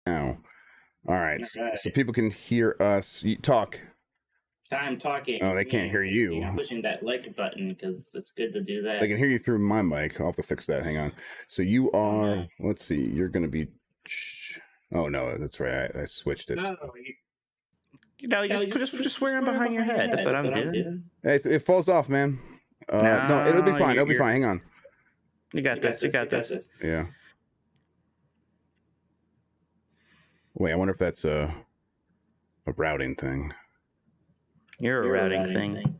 Now. All right. All So people can hear us. You talk. I'm talking. Oh, they can't hear you. I'm pushing that like button because it's good to do that. They can hear you through my mic. I'll have to fix that. Hang on. So you are. Let's see. You're going to be. Oh no, that's right. I switched it. No, just swear I'm behind your head. That's what I'm doing. It falls off, man. No, it'll be fine. It'll be fine. Hang on. You got this. You got this. Yeah. Wait, I wonder if that's a routing thing. You're a routing thing.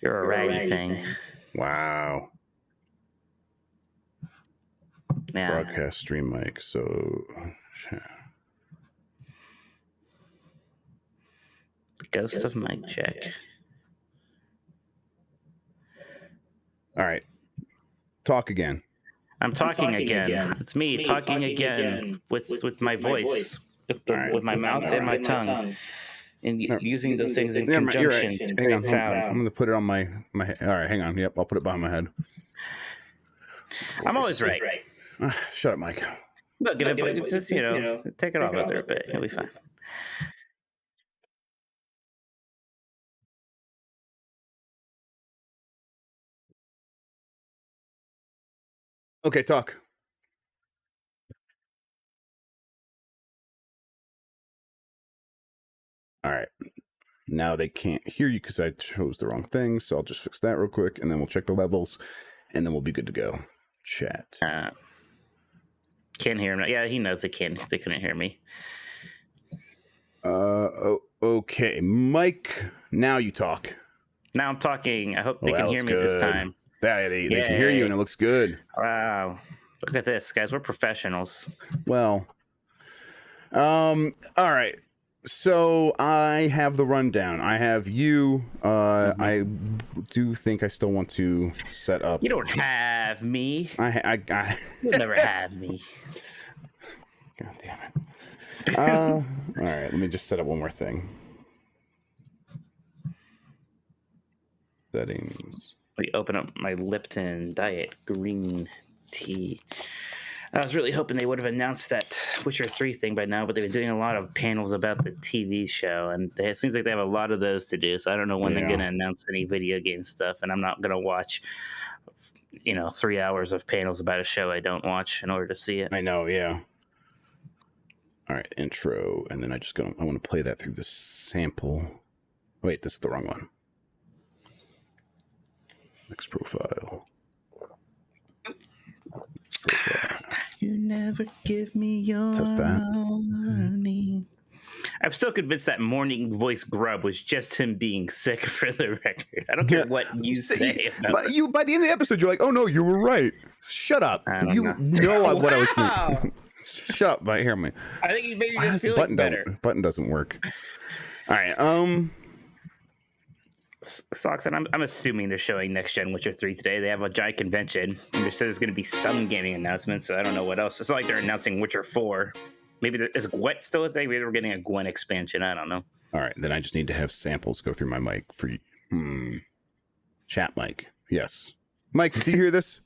You're a ratty thing. Wow. Yeah. Broadcast stream mic. So. Ghost of mic check. All right. Talk again. I'm talking again. It's me talking again with my voice, with my mouth and my tongue, and using those things in conjunction to create sound. I'm going to put it on my. All right, hang on. Yep, I'll put it behind my head. I'm always right. Shut up, Mike. Look, just take it off there a bit. It'll be fine. Okay, talk. All right. Now they can't hear you because I chose the wrong thing, so I'll just fix that real quick, and then we'll check the levels, and then we'll be good to go. Chat. Can't hear him. Yeah, he knows they couldn't hear me. Okay, Mike. Now you talk. Now I'm talking. I hope they can hear me this time. They can hear you, and it looks good. Wow. Look at this, guys. We're professionals. Well, all right. So I have the rundown. I have you. I do think I still want to set up. You don't have me. You'll never have me. God damn it. All right. Let me just set up one more thing. Settings. We open up my Lipton Diet Green Tea. I was really hoping they would have announced that Witcher 3 thing by now, but they've been doing a lot of panels about the TV show, and it seems like they have a lot of those to do, so I don't know when they're going to announce any video game stuff, and I'm not going to watch 3 hours of panels about a show I don't watch in order to see it. I know, yeah. All right, intro, and then I want to play that through the sample. Wait, this is the wrong one. Next profile. You never give me your money. I'm still convinced that morning voice Grubb was just him being sick, for the record. I don't care what you say. By the end of the episode, you're like, oh no, you were right. Shut up. You know what I was doing. Shut up, but hear me. I think he made you just feel better. Button doesn't work. All right. Socks, and I'm assuming they're showing Next Gen Witcher 3 today. They have a giant convention, and they said there's going to be some gaming announcements, so I don't know what else. It's not like they're announcing Witcher 4. Maybe is Gwent still a thing? Maybe we're getting a Gwent expansion. I don't know. All right, then I just need to have samples go through my mic for chat mic. Yes. Mike, do you hear this?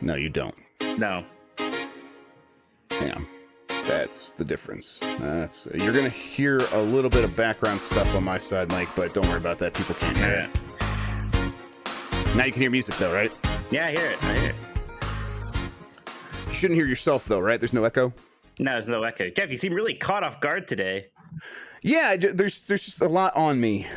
No, you don't. No. Hang on. That's the difference. You're gonna hear a little bit of background stuff on my side, Mike, but don't worry about that. People can't hear it. Now you can hear music, though, right? Yeah, I hear it. You shouldn't hear yourself, though, right? There's no echo. No, there's no echo. Jeff, you seem really caught off guard today. Yeah, there's just a lot on me.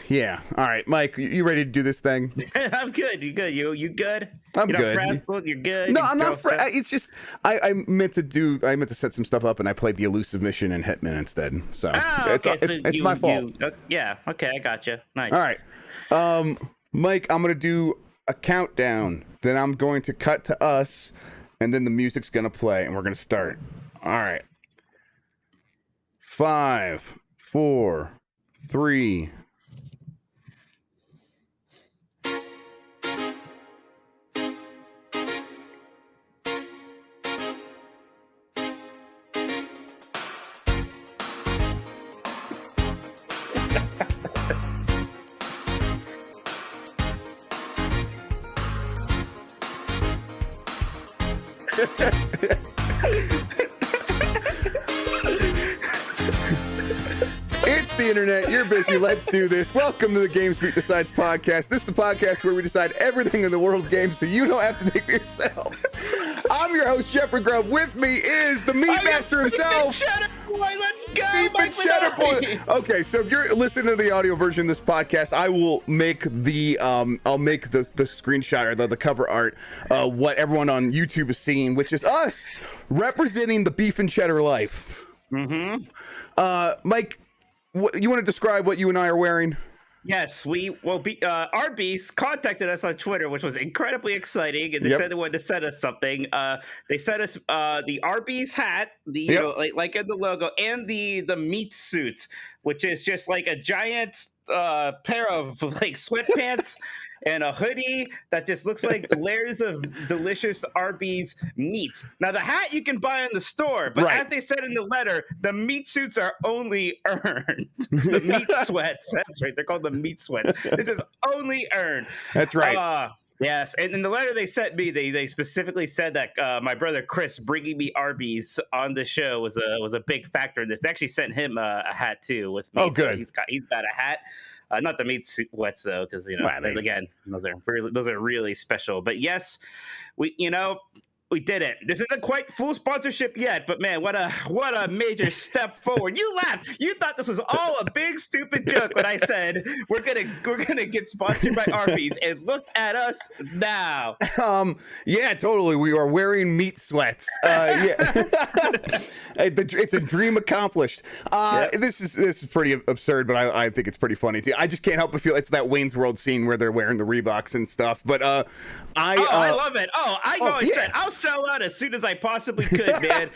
Yeah. All right, Mike, you ready to do this thing? I'm good. You good? You good? I'm You're good. Not frazzled? You're good. No, I'm not. It's just I meant to set some stuff up, and I played the elusive mission in Hitman instead. So it's my fault. Yeah. Okay, I got you. Nice. All right, Mike, I'm gonna do a countdown. Then I'm going to cut to us, and then the music's gonna play, and we're gonna start. All right. 5, 4, 3. It's the internet. You're busy. Let's do this. Welcome to the Games Beat Decides podcast. This is the podcast where we decide everything in the world of games so you don't have to think for yourself. I'm your host, Jeffrey Grubb. With me is the Meat Master himself. Cheddar Boy, let's go. Beef Cheddar Boy. Okay, so if you're listening to the audio version of this podcast, I will make the I'll make the screenshot or the cover art what everyone on YouTube is seeing, which is us representing the beef and cheddar life. Mm-hmm. Mike, you want to describe what you and I are wearing? Yes, Arby's contacted us on Twitter, which was incredibly exciting, and they said they wanted to send us something. They sent us the Arby's hat, you know, like in the logo, and the meat suits, which is just like a giant pair of like sweatpants and a hoodie that just looks like layers of delicious Arby's meat. Now, the hat you can buy in the store, but as they said in the letter, the meat suits are only earned. The meat sweats. That's right. They're called the meat sweats. This is only earned. That's right. Yes, and in the letter they sent me, they specifically said that my brother Chris bringing me Arby's on the show was a big factor in this. They actually sent him a hat too with me. Oh, good. So he's got a hat. Not the meat sweats though, because again, those are really special. But yes, we did it. This isn't quite full sponsorship yet, but man, what a major step forward. You laughed. You thought this was all a big stupid joke when I said we're gonna get sponsored by Arby's, and look at us now. Yeah, totally. We are wearing meat sweats. Yeah, it's a dream accomplished. This is pretty absurd, but I think it's pretty funny too. I just can't help but feel it's that Wayne's World scene where they're wearing the Reeboks and stuff. But I love it. I said I'll sell out as soon as I possibly could, man.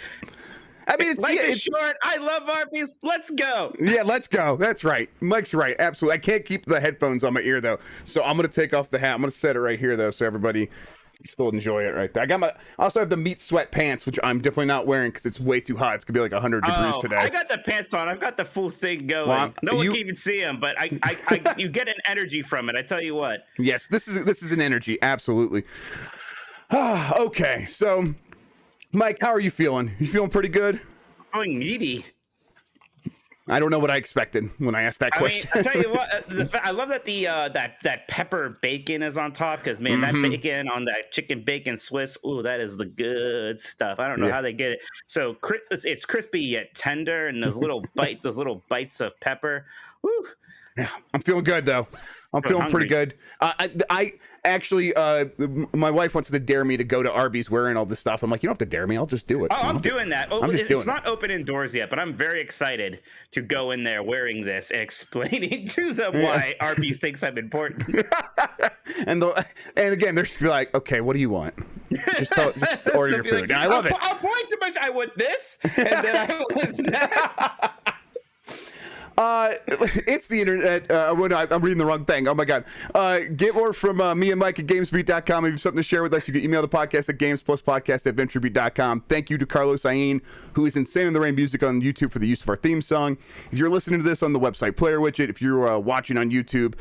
I mean, it's short. I love Arby's. Let's go. Yeah, let's go. That's right. Mike's right. Absolutely. I can't keep the headphones on my ear though, so I'm gonna take off the hat. I'm gonna set it right here though, so everybody can still enjoy it right there. I also have the meat sweat pants, which I'm definitely not wearing because it's way too hot. It's gonna be like 100 degrees today. I got the pants on. I've got the full thing going. Well, no one can even see them, but you get an energy from it. I tell you what. Yes, this is an energy. Absolutely. Okay, so Mike, how are you feeling? You feeling pretty good? Feeling meaty. I don't know what I expected when I asked that question. I tell you what, I love that that pepper bacon is on top, because man, that bacon on that chicken bacon Swiss, ooh, that is the good stuff. I don't know how they get it. So it's crispy yet tender, and those little bites of pepper. Woo. Yeah, I'm feeling good though. I'm feeling pretty good. I actually, my wife wants to dare me to go to Arby's wearing all this stuff. I'm like, you don't have to dare me. I'll just do it. Oh, I'm doing that. It's not open indoors yet, but I'm very excited to go in there wearing this and explaining to them why Arby's thinks I'm important. and again, they're just like, okay, what do you want? Just order your food. Like, I love it. I'll point too much. I want this, and then I want that. It's the internet. I'm reading the wrong thing. Oh my god. Get more from me and Mike at gamesbeat.com. If you have something to share with us, you can email the podcast at gamespluspodcast@venturebeat.com. Thank you to Carlos Ayin, who is Insane in the Rain music on YouTube for the use of our theme song. If you're listening to this on the website player widget, if you're watching on YouTube,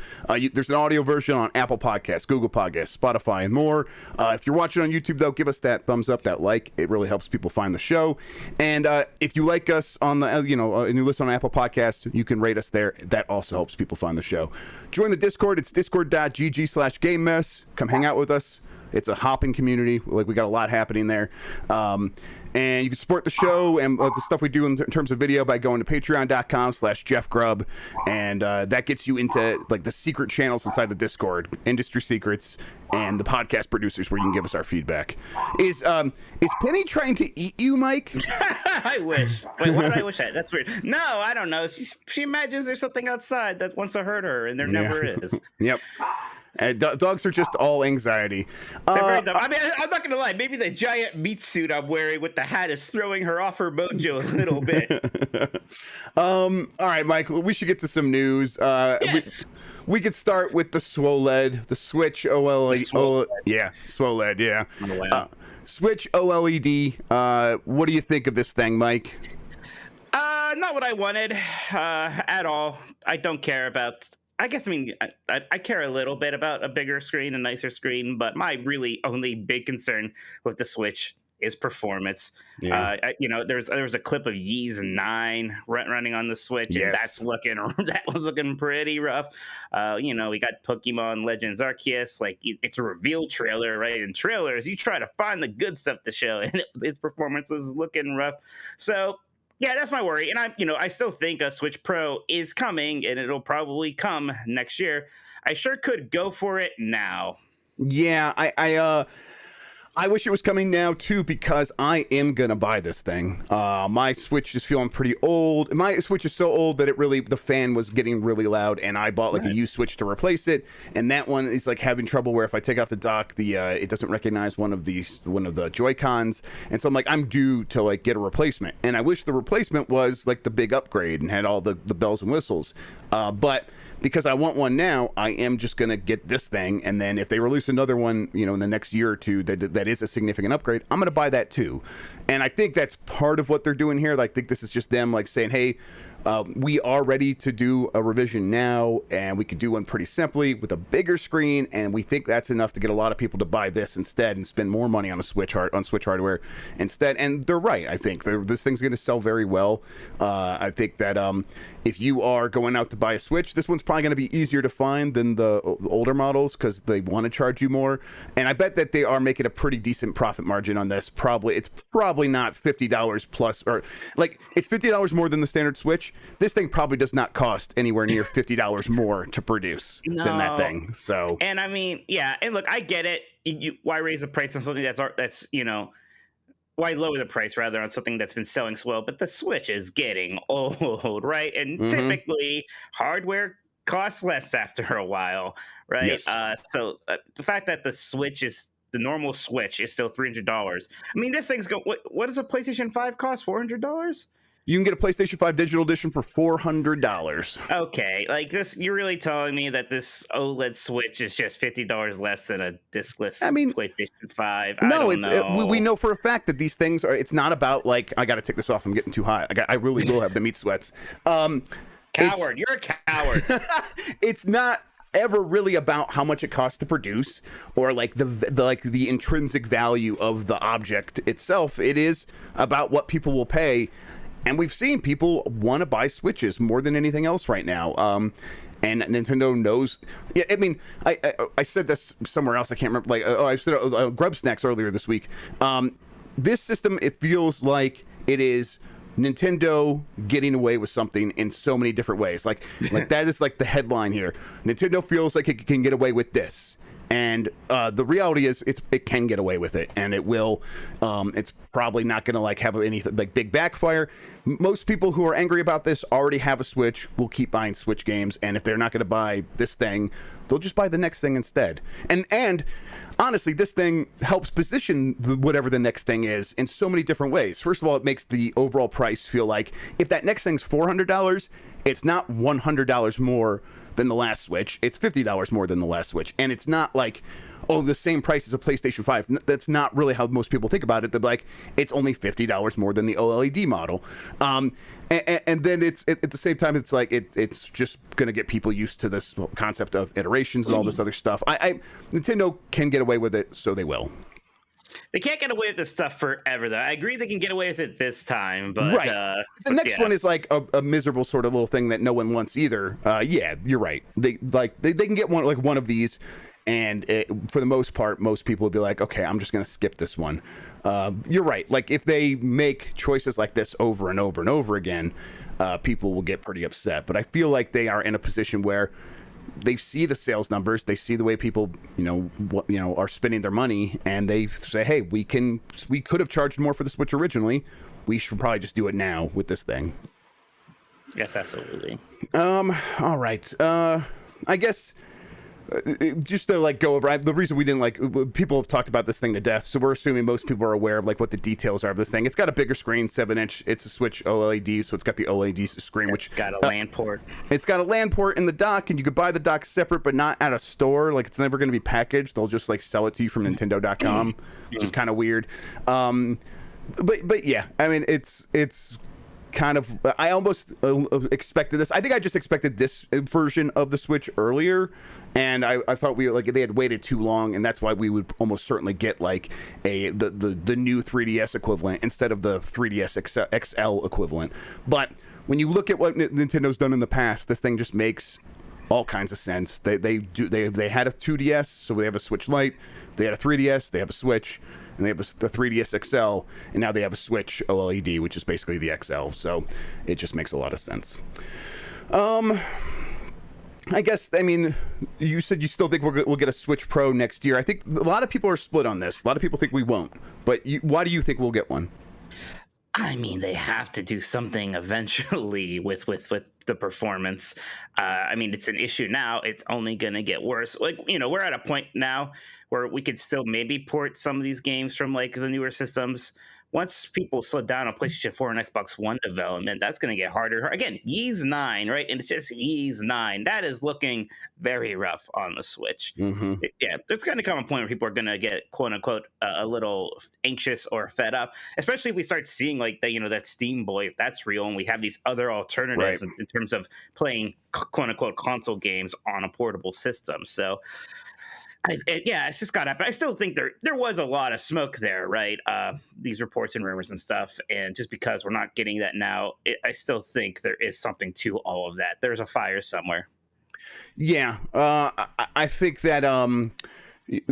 there's an audio version on Apple Podcasts, Google Podcasts, Spotify, and more. If you're watching on YouTube, though, give us that thumbs up, that like. It really helps people find the show. And if you like us on the, and you listen on Apple Podcasts, you can rate us there. That also helps people find the show. Join the Discord. It's discord.gg/game mess. Come hang out with us. It's a hopping community. Like, we got a lot happening there. And you can support the show and the stuff we do in terms of video by going to patreon.com/JeffGrubb. And that gets you into like the secret channels inside the Discord, industry secrets, and the podcast producers where you can give us our feedback. Is Penny trying to eat you, Mike? I wish. Wait, what did I wish at? That's weird. No, I don't know. She imagines there's something outside that wants to hurt her, and there never is. Yep. Dogs are just all anxiety. I mean, I'm not gonna lie. Maybe the giant meat suit I'm wearing with the hat is throwing her off her mojo a little bit. All right, Mike. We should get to some news. Yes. We could start with the Swoled, the Switch OLED. Yeah, Swoled. Yeah. Oh, wow. Switch OLED. What do you think of this thing, Mike? Not what I wanted at all. I don't care about. I mean, I care a little bit about a bigger screen, a nicer screen, but my really only big concern with the Switch is performance. Yeah. There was a clip of Yeez 9 running on the Switch, and Yes. that was looking pretty rough. We got Pokemon Legends Arceus, like it's a reveal trailer, right? In trailers, you try to find the good stuff to show, and its performance was looking rough. So yeah, that's my worry. And I still think a Switch Pro is coming, and it'll probably come next year. I sure could go for it now. Yeah, I wish it was coming now too, because I am gonna buy this thing. My Switch is feeling pretty old. My Switch is so old that the fan was getting really loud, and I bought like a used Switch to replace it. And that one is like having trouble where if I take it off the dock, it doesn't recognize one of the Joy-Cons, and so I'm like, I'm due to like get a replacement. And I wish the replacement was like the big upgrade and had all the bells and whistles, but because I want one now, I am just going to get this thing. And then if they release another one, in the next year or two, that is a significant upgrade, I'm going to buy that too. And I think that's part of what they're doing here. I think this is just them like saying, hey, we are ready to do a revision now, and we could do one pretty simply with a bigger screen, and we think that's enough to get a lot of people to buy this instead and spend more money on Switch hardware instead. And they're right. I think this thing's going to sell very well. I think that if you are going out to buy a Switch, this one's probably going to be easier to find than the older models because they want to charge you more. And I bet that they are making a pretty decent profit margin on this. It's probably not $50 plus, or like it's $50 more than the standard Switch. This thing probably does not cost anywhere near $50 more to produce than that thing. So, and I mean, yeah, and look, I get it. Why raise the price on something that's why lower the price rather on something that's been selling so well? But the Switch is getting old, right? And typically, hardware costs less after a while, right? Yes. So the fact that the normal Switch is still $300. I mean, this thing's what does a PlayStation 5 cost? $400? You can get a PlayStation 5 digital edition for $400. Okay, like this, you're really telling me that this OLED Switch is just $50 less than a discless PlayStation 5? No, we know for a fact that these things are. It's not about like I got to take this off. I'm getting too hot. I really will have the meat sweats. Coward, you're a coward. It's not ever really about how much it costs to produce or like the intrinsic value of the object itself. It is about what people will pay. And we've seen people want to buy Switches more than anything else right now. And Nintendo knows. Yeah, I mean, I said this somewhere else. I can't remember. Like, I said Grubb Snacks earlier this week. This system, it feels like it is Nintendo getting away with something in so many different ways. Like that is like the headline here. Nintendo feels like it can get away with this. And the reality is, it can get away with it, and it will. It's probably not going to like have any like big backfire. Most people who are angry about this already have a Switch. Will keep buying Switch games, and if they're not going to buy this thing, they'll just buy the next thing instead. And honestly, this thing helps position whatever the next thing is in so many different ways. First of all, it makes the overall price feel like if that next thing's $400, it's not $100 more than the last Switch. It's $50 more than the last Switch. And it's not like, oh, the same price as a PlayStation 5. That's not really how most people think about it. They're like, it's only $50 more than the OLED model. And then it's at the same time, it's like it's just going to get people used to this concept of iterations and all this other stuff. Nintendo can get away with it, so they will. They can't get away with this stuff forever, though. I agree they can get away with it this time, but right. The next one is like a miserable sort of little thing that no one wants either. Yeah, you're right. They can get one of these, and for the most part, most people would be like, okay, I'm just gonna skip this one. You're right. Like if they make choices like this over and over and over again, people will get pretty upset. But I feel like they are in a position where they see the sales numbers, they see the way people, are spending their money, and they say, "Hey, we could have charged more for the Switch originally. We should probably just do it now with this thing." Yes, absolutely. All right. I guess just to like go over the reason we didn't people have talked about this thing to death, so we're assuming most people are aware of like what the details are of this thing. It's got a bigger screen, 7-inch. It's a Switch OLED, so it's got the OLED screen, which got a LAN port. It's got a LAN port in the dock, and you could buy the dock separate, but not at a store. Like it's never going to be packaged. They'll just like sell it to you from Nintendo.com, which is kind of weird. But yeah, I mean it's kind of, I almost expected this. I think I just expected this version of the Switch earlier, and I thought they had waited too long, and that's why we would almost certainly get like the new 3DS equivalent instead of the 3DS XL equivalent. But when you look at what Nintendo's done in the past, this thing just makes all kinds of sense. They had a 2DS, so they have a Switch Lite. They had a 3DS, they have a Switch, and they have the 3DS XL, and now they have a Switch OLED, which is basically the XL. So it just makes a lot of sense. I guess, I mean, you said you still think we'll get a Switch Pro next year. I think a lot of people are split on this. A lot of people think we won't. But why do you think we'll get one? I mean, they have to do something eventually with the performance. I mean, it's an issue now. It's only going to get worse. Like, we're at a point now where we could still maybe port some of these games from like the newer systems. Once people slow down on PlayStation 4 and Xbox One development, that's going to get harder. Again, Ys 9, right? And it's just Ys 9. That is looking very rough on the Switch. Mm-hmm. There's going to come a point where people are going to get, quote unquote, a little anxious or fed up, especially if we start seeing like that, that Steam Boy, if that's real, and we have these other alternatives in terms of playing, quote unquote, console games on a portable system. So, it's just got up. I still think there was a lot of smoke there, right? These reports and rumors and stuff. And just because we're not getting that now, I still think there is something to all of that. There's a fire somewhere. Yeah. I think that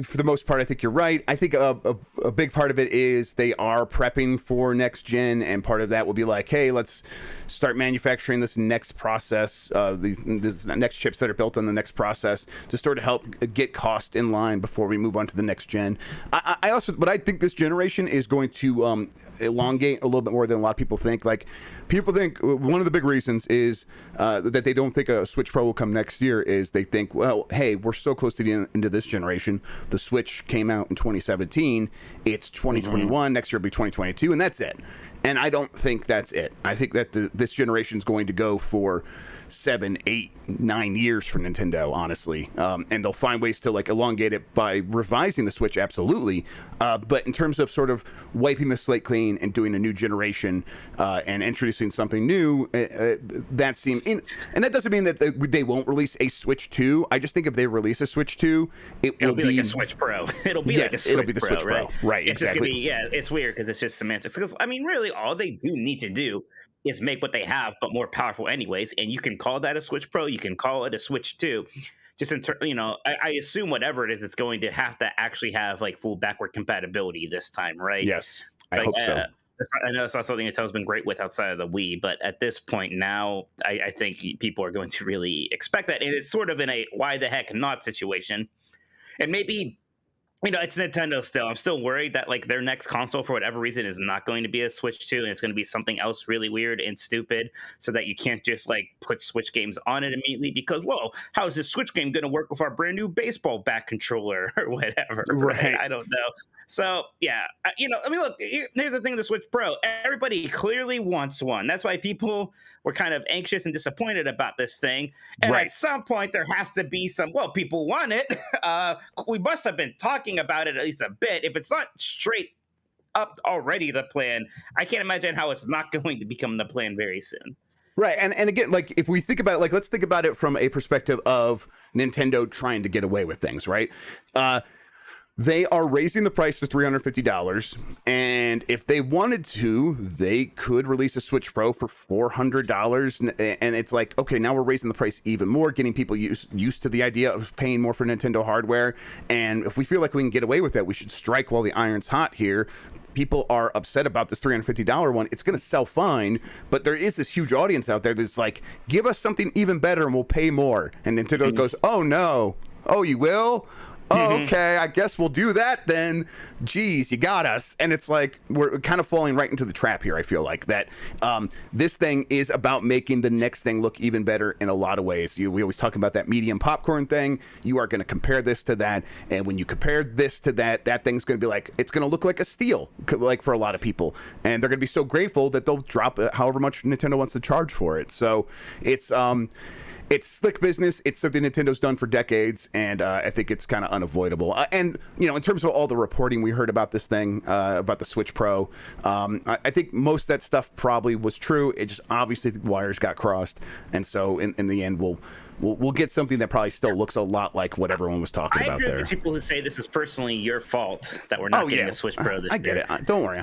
for the most part, I think you're right. I think a big part of it is they are prepping for next gen, and part of that will be like, hey, let's start manufacturing this next process, these next chips that are built on the next process to sort of help get cost in line before we move on to the next gen. But I think this generation is going to elongate a little bit more than a lot of people think. Like, people think one of the big reasons is that they don't think a Switch Pro will come next year is they think, well, hey, we're so close to the end of this generation. The Switch came out in 2017. It's 2021. Mm-hmm. Next year will be 2022, and that's it. And I don't think that's it. I think that this generation is going to go for 7, 8, 9 years for Nintendo, honestly. And they'll find ways to like elongate it by revising the Switch, absolutely. But in terms of sort of wiping the slate clean and doing a new generation and introducing something new, that seemed and that doesn't mean that they won't release a Switch 2. I just think if they release a Switch 2, it'll be like a Switch Pro. It'll be like a Switch Pro. It'll be the Switch Pro. Right, it's exactly. Just gonna be, it's weird because it's just semantics. Because I mean, really, all they do need to do is make what they have, but more powerful anyways. And you can call that a Switch Pro. You can call it a Switch 2. Just I assume whatever it is, it's going to have to actually have like full backward compatibility this time, right? Yes, I hope so. I know it's not something Nintendo's been great with outside of the Wii, but at this point now, I think people are going to really expect that. And it's sort of in a why the heck not situation. And maybe, it's Nintendo still. I'm still worried that like their next console, for whatever reason, is not going to be a Switch 2, and it's going to be something else really weird and stupid, so that you can't just like put Switch games on it immediately because, whoa, how is this Switch game going to work with our brand new baseball bat controller or whatever? Right? I don't know. So yeah, look, here's the thing: the Switch Pro. Everybody clearly wants one. That's why people were kind of anxious and disappointed about this thing. And at some point, there has to be some. Well, people want it. We must have been talking about it at least a bit. If it's not straight up already the plan, I can't imagine how it's not going to become the plan very soon. Right. And again, like if we think about it, like let's think about it from a perspective of Nintendo trying to get away with things, right? They are raising the price to $350, and if they wanted to, they could release a Switch Pro for $400, and it's like, okay, now we're raising the price even more, getting people used to the idea of paying more for Nintendo hardware, and if we feel like we can get away with that, we should strike while the iron's hot here. People are upset about this $350 one. It's going to sell fine, but there is this huge audience out there that's like, give us something even better and we'll pay more, and Nintendo goes, oh no, oh you will? Oh, okay, I guess we'll do that then. Geez, you got us. And it's like we're kind of falling right into the trap here, I feel like, that this thing is about making the next thing look even better in a lot of ways. We always talk about that medium popcorn thing. You are going to compare this to that. And when you compare this to that, that thing's going to be like, it's going to look like a steal, like for a lot of people. And they're going to be so grateful that they'll drop however much Nintendo wants to charge for it. So it's it's slick business. It's something Nintendo's done for decades, and I think it's kind of unavoidable. And in terms of all the reporting we heard about this thing, about the Switch Pro, I think most of that stuff probably was true. It just obviously the wires got crossed, and so in the end, we'll get something that probably still looks a lot like what everyone was talking about there. I agree with people who say this is personally your fault that we're not getting a Switch Pro this year. I get it. Don't worry.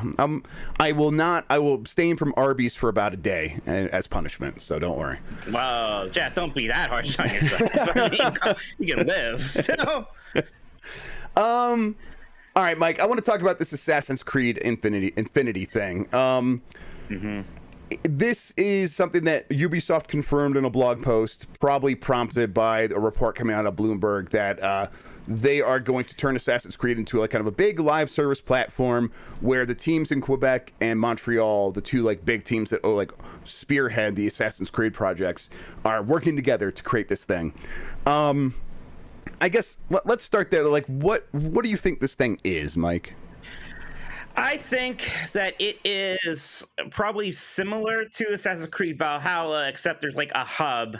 I will abstain from Arby's for about a day as punishment, so don't worry. Whoa, Jeff, don't be that harsh on yourself. I mean, you can live. So. All right, Mike, I want to talk about this Assassin's Creed Infinity thing. This is something that Ubisoft confirmed in a blog post, probably prompted by a report coming out of Bloomberg that they are going to turn Assassin's Creed into like kind of a big live service platform where the teams in Quebec and Montreal, the two like big teams that spearhead the Assassin's Creed projects, are working together to create this thing. I guess let's start there. Like, what do you think this thing is, Mike? I think that it is probably similar to Assassin's Creed Valhalla, except there's like a hub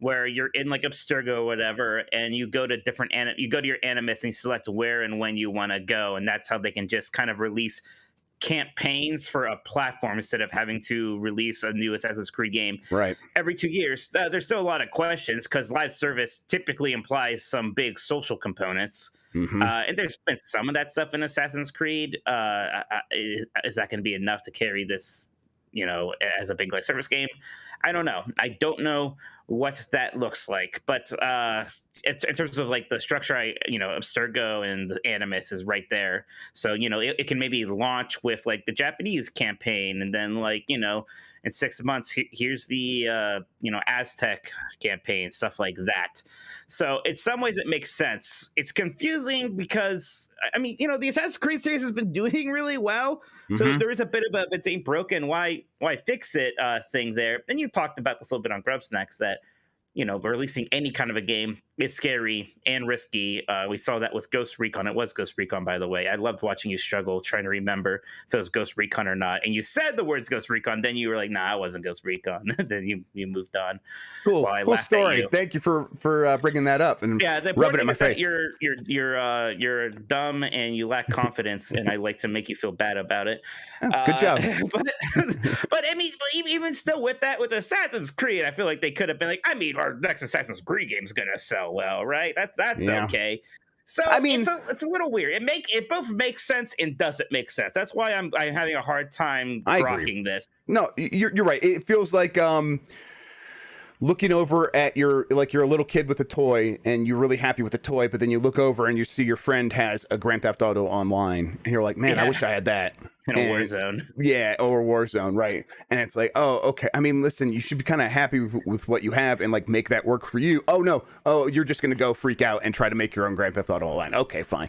where you're in like Abstergo or whatever, and you go to you go to your Animus and you select where and when you want to go, and that's how they can just kind of release campaigns for a platform instead of having to release a new Assassin's Creed game every 2 years. There's still a lot of questions because live service typically implies some big social components. And there's been some of that stuff in Assassin's Creed. Is that going to be enough to carry this, as a big live service game? I don't know. I don't know what that looks like, but in terms of like the structure, Abstergo and the Animus is right there. So, it can maybe launch with like the Japanese campaign, and then like, in 6 months, here's the, Aztec campaign, stuff like that. So in some ways it makes sense. It's confusing because, the Assassin's Creed series has been doing really well. So there is a bit of a "it ain't broken, why fix it" thing there. And you talked about this a little bit on Grubb Snacks that, releasing any kind of a game is scary and risky. We saw that with Ghost Recon. It was Ghost Recon, by the way. I loved watching you struggle trying to remember if it was Ghost Recon or not. And you said the words Ghost Recon, then you were like, "Nah, it wasn't Ghost Recon." Then you moved on. Cool story. Thank you for bringing that up and rubbing it in my face. You're dumb and you lack confidence, and I like to make you feel bad about it. Good job. But even still with Assassin's Creed, I feel like they could have been like, our next Assassin's Creed game is gonna sell well, right? That's okay. So it's a little weird. It both makes sense and doesn't make sense. That's why I'm having a hard time rocking this. No, you're right. It feels like looking over at you're a little kid with a toy and you're really happy with the toy, but then you look over and you see your friend has a Grand Theft Auto Online and you're like, "Man, I wish I had that." In a Warzone. Yeah, or Warzone, right. And it's like, oh, okay. Listen, you should be kind of happy with what you have and like make that work for you. Oh, no. Oh, you're just going to go freak out and try to make your own Grand Theft Auto Online. Okay, fine.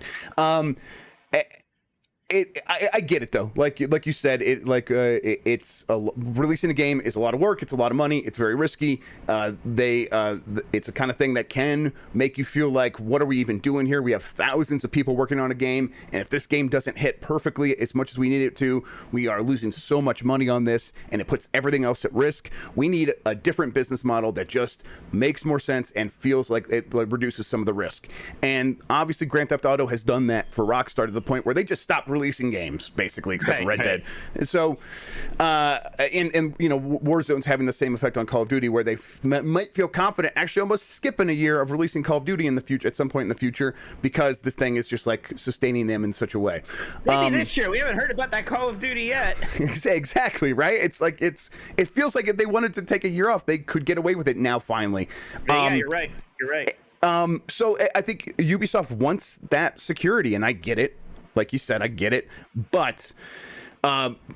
I get it though. Like you said, it's releasing a game is a lot of work. It's a lot of money. It's very risky. It's a kind of thing that can make you feel like, what are we even doing here? We have thousands of people working on a game, and if this game doesn't hit perfectly as much as we need it to, we are losing so much money on this, and it puts everything else at risk. We need a different business model that just makes more sense and feels like it reduces some of the risk. And obviously, Grand Theft Auto has done that for Rockstar to the point where they just stopped releasing games basically, except for Red Dead. And so Warzone's having the same effect on Call of Duty, where they might feel confident actually almost skipping a year of releasing Call of Duty in the future at some point in the future, because this thing is just like sustaining them in such a way. Maybe this year. We haven't heard about that Call of Duty yet. Exactly, right? It's like it feels like if they wanted to take a year off, they could get away with it now finally. You're right. So I think Ubisoft wants that security, and I get it. Like you said, I get it. But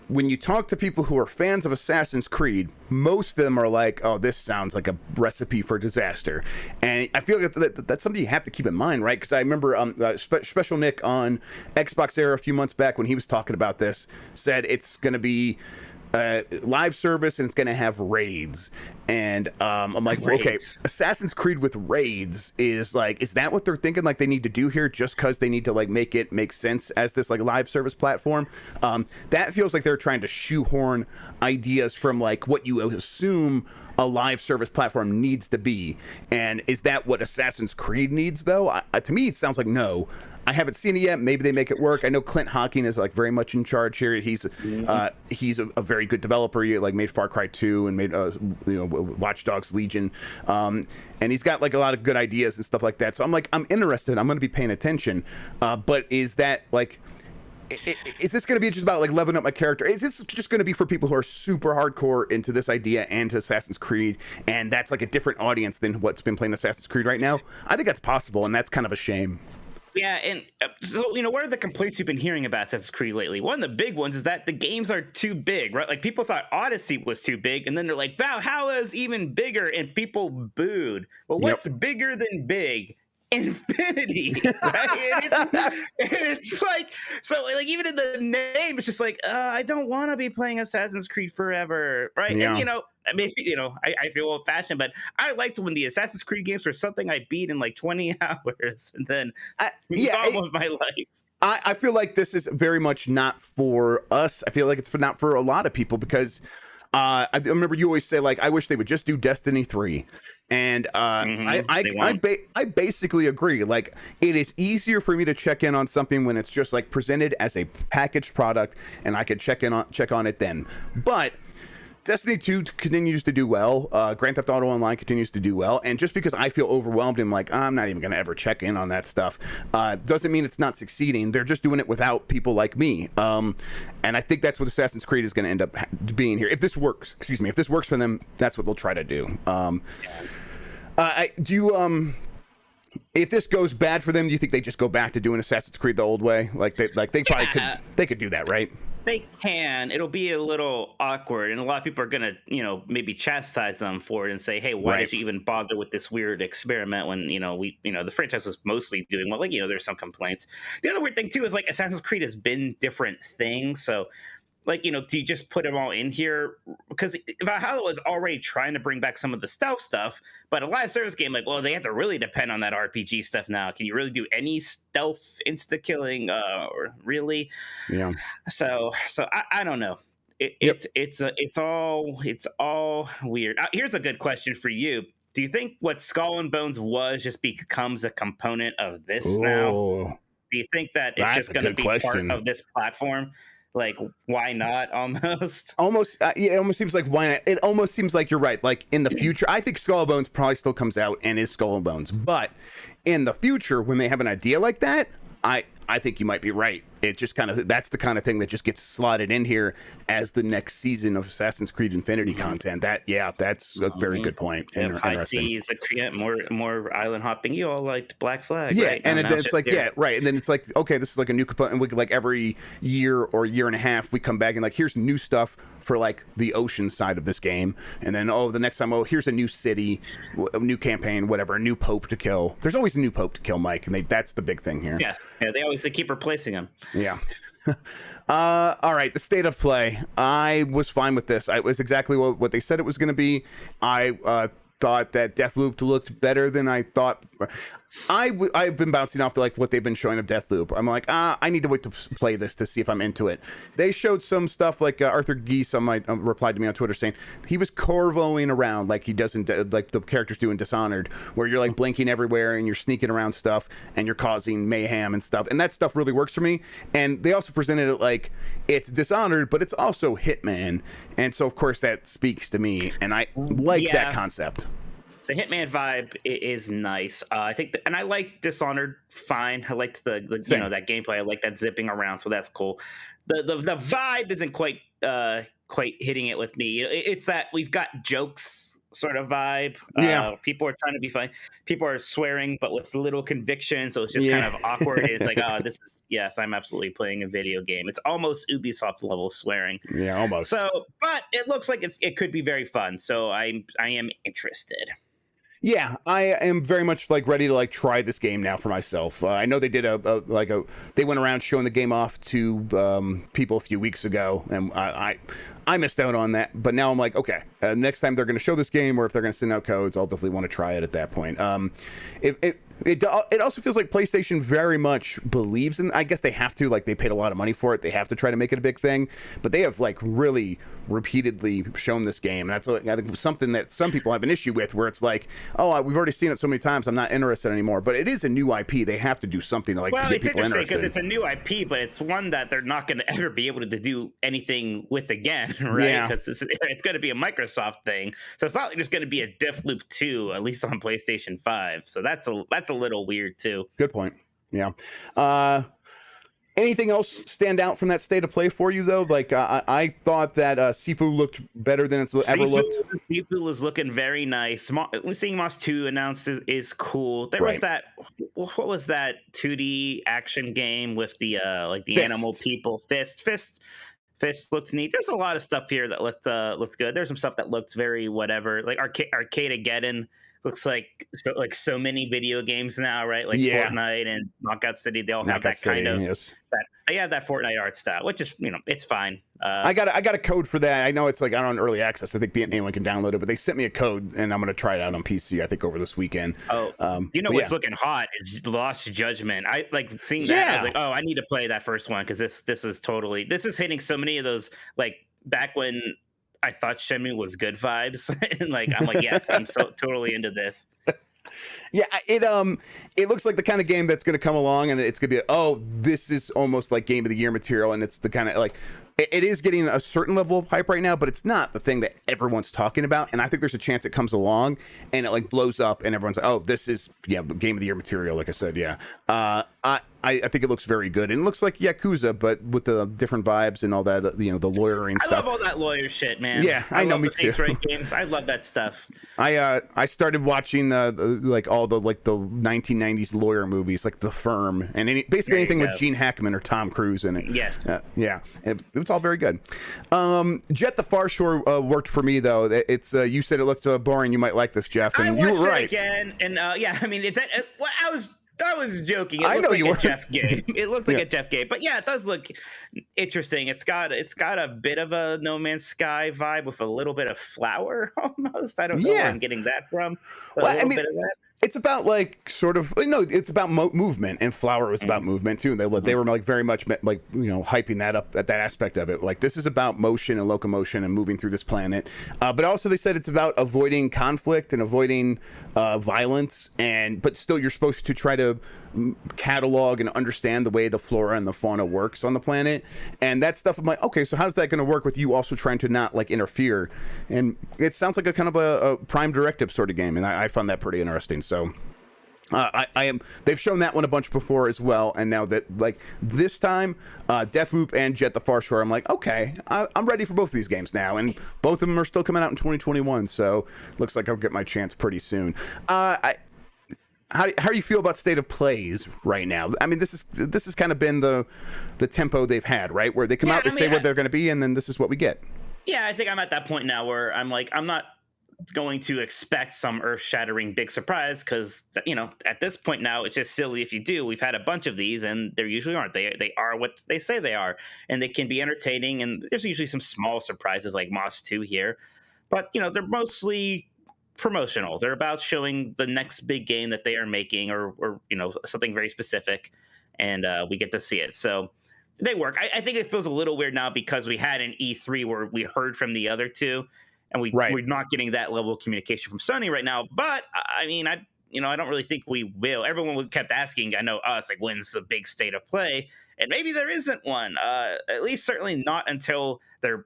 when you talk to people who are fans of Assassin's Creed, most of them are like, "Oh, this sounds like a recipe for disaster." And I feel like that's something you have to keep in mind, right? Because I remember Special Nick on Xbox Era a few months back, when he was talking about this, said it's going to be live service and it's going to have raids. And I'm like, well, okay, Assassin's Creed with raids is that what they're thinking like they need to do here, just because they need to like make it make sense as this like live service platform? That feels like they're trying to shoehorn ideas from like what you assume a live service platform needs to be. And is that what Assassin's Creed needs, though? To me, it sounds like no. I haven't seen it yet. Maybe they make it work. I know Clint Hocking is like very much in charge here. He's a very good developer. He like made Far Cry 2 and made Watch Dogs Legion, and he's got like a lot of good ideas and stuff like that. So I'm interested. I'm going to be paying attention. But is that like? Is this going to be just about like leveling up my character? Is this just going to be for people who are super hardcore into this idea and to Assassin's Creed, and that's like a different audience than what's been playing Assassin's Creed right now? I think that's possible, and that's kind of a shame. Yeah, and so, what are the complaints you've been hearing about Assassin's Creed lately? One of the big ones is that the games are too big, right? Like, people thought Odyssey was too big, and then they're like, Valhalla's even bigger, and people booed. Well, what's bigger than big? Infinity, right? And it's like, so like even in the name, it's just like, I don't want to be playing Assassin's Creed forever, right? Yeah. And I mean, I feel old fashioned, but I liked when the Assassin's Creed games were something I beat in like 20 hours and then move on with my life. I feel like this is very much not for us. I feel like it's not for a lot of people because I remember you always say like, I wish they would just do Destiny 3. And I basically agree. Like, it is easier for me to check in on something when it's just like presented as a packaged product, and I could check on it then. But Destiny 2 continues to do well. Grand Theft Auto Online continues to do well. And just because I feel overwhelmed and like, I'm not even going to ever check in on that stuff, doesn't mean it's not succeeding. They're just doing it without people like me. And I think that's what Assassin's Creed is going to end up being here. If this works for them, that's what they'll try to do. If this goes bad for them, do you think they just go back to doing Assassin's Creed the old way? They probably could do that, right? They can. It'll be a little awkward, and a lot of people are gonna, maybe chastise them for it and say, "Hey, why did you even bother with this weird experiment when the franchise was mostly doing well?" Like, there's some complaints. The other weird thing too is like Assassin's Creed has been different things, so. Like, do you just put them all in here? Because Valhalla was already trying to bring back some of the stealth stuff, but a live service game, like, well, they have to really depend on that RPG stuff now. Can you really do any stealth insta-killing? Or really? Yeah. So I don't know. It's all weird. Here's a good question for you. Do you think what Skull and Bones was just becomes a component of this now? Do you think that it's just going to be part of this platform? Like, why not? Almost. It almost seems like why not? It almost seems like you're right. Like in the future, I think Skull and Bones probably still comes out and is Skull and Bones. But in the future, when they have an idea like that, I think you might be right. It just that's the kind of thing that just gets slotted in here as the next season of Assassin's Creed Infinity content. That's a very good point. High seas, more island hopping. You all liked Black Flag, yeah, right? And then it's like, right. And then it's like, okay, this is like a new component. And we could, like, every year or year and a half, we come back and like, here's new stuff for like the ocean side of this game. And then, the next time, here's a new city, a new campaign, whatever, a new pope to kill. There's always a new pope to kill, Mike. And that's the big thing here. Yes. Yeah, they keep replacing him. Yeah. All right, the state of play. I was fine with this. It was exactly what they said it was going to be. I thought that Deathloop looked better than I thought. I've been bouncing off what they've been showing of Deathloop. I'm like, I need to wait to play this to see if I'm into it. They showed some stuff like Arthur Geese replied to me on Twitter saying he was corvoing around like he doesn't like the characters do in Dishonored, where you're like blinking everywhere and you're sneaking around stuff and you're causing mayhem and stuff. And that stuff really works for me. And they also presented it like it's Dishonored, but it's also Hitman. And so of course that speaks to me, and I like that concept. The Hitman vibe is nice. I think, and I like Dishonored fine. I liked the that gameplay. I like that zipping around, so that's cool. The vibe isn't quite hitting it with me. It's that we've got jokes sort of vibe. People are trying to be funny. People are swearing, but with little conviction, so it's just kind of awkward. It's like, I'm absolutely playing a video game. It's almost Ubisoft level swearing. Yeah, almost. So, but it looks like it could be very fun. So I am interested. Yeah, I am very much ready to try this game now for myself. I know they did they went around showing the game off to people a few weeks ago, and I missed out on that, but now I'm like, okay, next time they're going to show this game, or if they're going to send out codes, I'll definitely want to try it at that point. It also feels like PlayStation very much believes in. I guess they have to. Like, they paid a lot of money for it. They have to try to make it a big thing. But they have like really repeatedly shown this game. And that's I think something that some people have an issue with, where it's like, oh, we've already seen it so many times, I'm not interested anymore. But it is a new IP. They have to do something to, like, to get people interested. Well, it's interesting because it's a new IP, but it's one that they're not going to ever be able to do anything with again, right? Because it's going to be a Microsoft thing. So it's not like there's going to be a Deathloop 2, at least on PlayStation 5. So that's a little weird too. Good point. Yeah. Anything else stand out from that state of play for you, though? Like, I thought that Sifu looked better than it's ever looked. Sifu is looking very nice. Seeing Moss 2 announced is cool. There was that. What was that 2D action game with the like the Fist. animal people? Fist looks neat. There's a lot of stuff here that looks good. There's some stuff that looks very whatever. Like Arcadegeddon looks like so many video games now, right? Like Fortnite and Knockout City, they all have that kind of they have that Fortnite art style, which is, it's fine. I got a code for that. I know it's like, I don't know, early access. I think anyone can download it, but they sent me a code and I'm gonna try it out on PC, I think, over this weekend. What's looking hot is Lost Judgment. I like seeing that. I was like, oh, I need to play that first one, because this is hitting so many of those, like, back when I thought Shenmue was good vibes. And like, I'm like, yes, I'm so totally into this. Yeah, it looks like the kind of game that's going to come along and it's going to be, this is almost like Game of the Year material, and it's the kind of, like, it is getting a certain level of hype right now, but it's not the thing that everyone's talking about. And I think there's a chance it comes along and it, like, blows up and everyone's like, oh, this is Game of the Year material, like I said. I think it looks very good, and it looks like Yakuza, but with the different vibes and all that, the lawyering stuff. I love all that lawyer shit, man. Yeah, I know, me too. Games. I love that stuff. I started watching all the 1990s lawyer movies, like The Firm, and basically anything with Gene Hackman or Tom Cruise in it. Yes. It was all very good. Jet the Far Shore worked for me, though. It's you said it looked boring. You might like this, Jeff, and you were right. Again, and I mean, I was joking. I know you were. Jeff game. It looked like a Jeff game, but yeah, it does look interesting. It's got a bit of a No Man's Sky vibe with a little bit of Flower almost. I don't know where I'm getting that from. But a little bit of that. It's about, like, sort of, it's about movement, and Flower was about movement too. They were, like, very much, like, hyping that up, at that aspect of it. Like, this is about motion and locomotion and moving through this planet. But also they said it's about avoiding conflict and avoiding violence, but still you're supposed to try to catalog and understand the way the flora and the fauna works on the planet. And that stuff, I'm like, okay, so how's that going to work with you also trying to not, like, interfere? And it sounds like a kind of a Prime Directive sort of game, and I found that pretty interesting. So they've shown that one a bunch before as well, and now that, like, this time Deathloop and Jet the Far Shore, I'm like, okay, I'm ready for both of these games now, and both of them are still coming out in 2021, so looks like I'll get my chance pretty soon. How do you feel about state of plays right now? I mean, this has kind of been the tempo they've had, right? Where they come out, they say what they're going to be, and then this is what we get. Yeah, I think I'm at that point now where I'm like, I'm not going to expect some earth-shattering big surprise, because at this point now it's just silly if you do. We've had a bunch of these, and they usually aren't. They are what they say they are, and they can be entertaining. And there's usually some small surprises like Moss 2 here, but they're mostly promotional. They're about showing the next big game that they are making, or something very specific, and we get to see it. So they work. I think it feels a little weird now because we had an E3 where we heard from the other two, and we're not getting that level of communication from Sony right now. But I mean, I don't really think we will. Everyone kept asking, I know us, like, when's the big state of play? And maybe there isn't one. At least certainly not until they're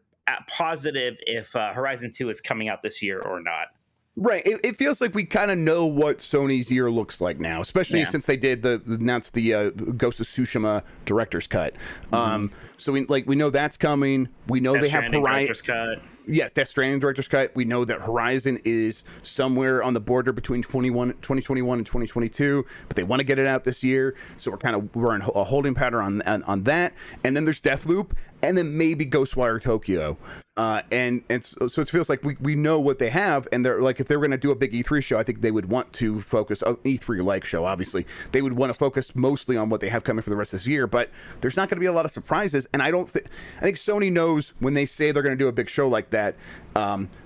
positive if Horizon 2 is coming out this year or not. Right. It feels like we kind of know what Sony's year looks like now, especially since they announced the Ghost of Tsushima director's cut. So we know that's coming. We know they have Horizon. yes, Death Stranding director's cut. We know that Horizon is somewhere on the border between 2021 and 2022, but they want to get it out this year. So we're in a holding pattern on that. And then there's Deathloop, and then maybe Ghostwire Tokyo. And so it feels like we know what they have, and they're like, if they're going to do a big E3 show, I think they would want to focus E3 like show. Obviously, they would want to focus mostly on what they have coming for the rest of this year. But there's not going to be a lot of surprises, and I think Sony knows when they say they're going to do a big show like that,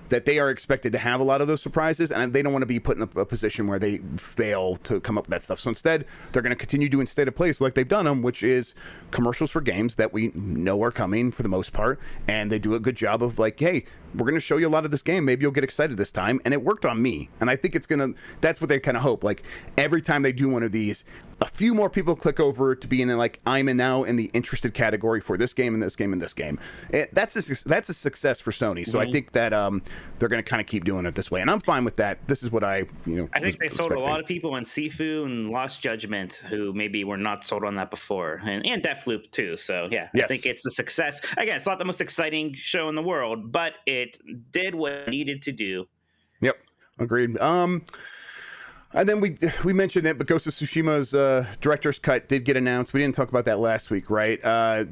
that they are expected to have a lot of those surprises, and they don't want to be put in a position where they fail to come up with that stuff. So instead, they're going to continue doing state of plays like they've done them, which is commercials for games that we know are coming for the most part, and they do a good job of like, hey, we're going to show you a lot of this game. Maybe you'll get excited this time. And it worked on me. And I think that's what they kind of hope. Like every time they do one of these, a few more people click over to be in like, I'm now in the interested category for this game and this game and this game. That's a success for Sony. So I think that they're going to kind of keep doing it this way. And I'm fine with that. This is what I think they sold a lot of people on Sifu and Lost Judgment who maybe were not sold on that before. And Deathloop too. So yeah, yes. I think it's a success. Again, it's not the most exciting show in the world, but it did what it needed to do. Yep, agreed. And then we mentioned it, but Ghost of Tsushima's director's cut did get announced. We didn't talk about that last week, right?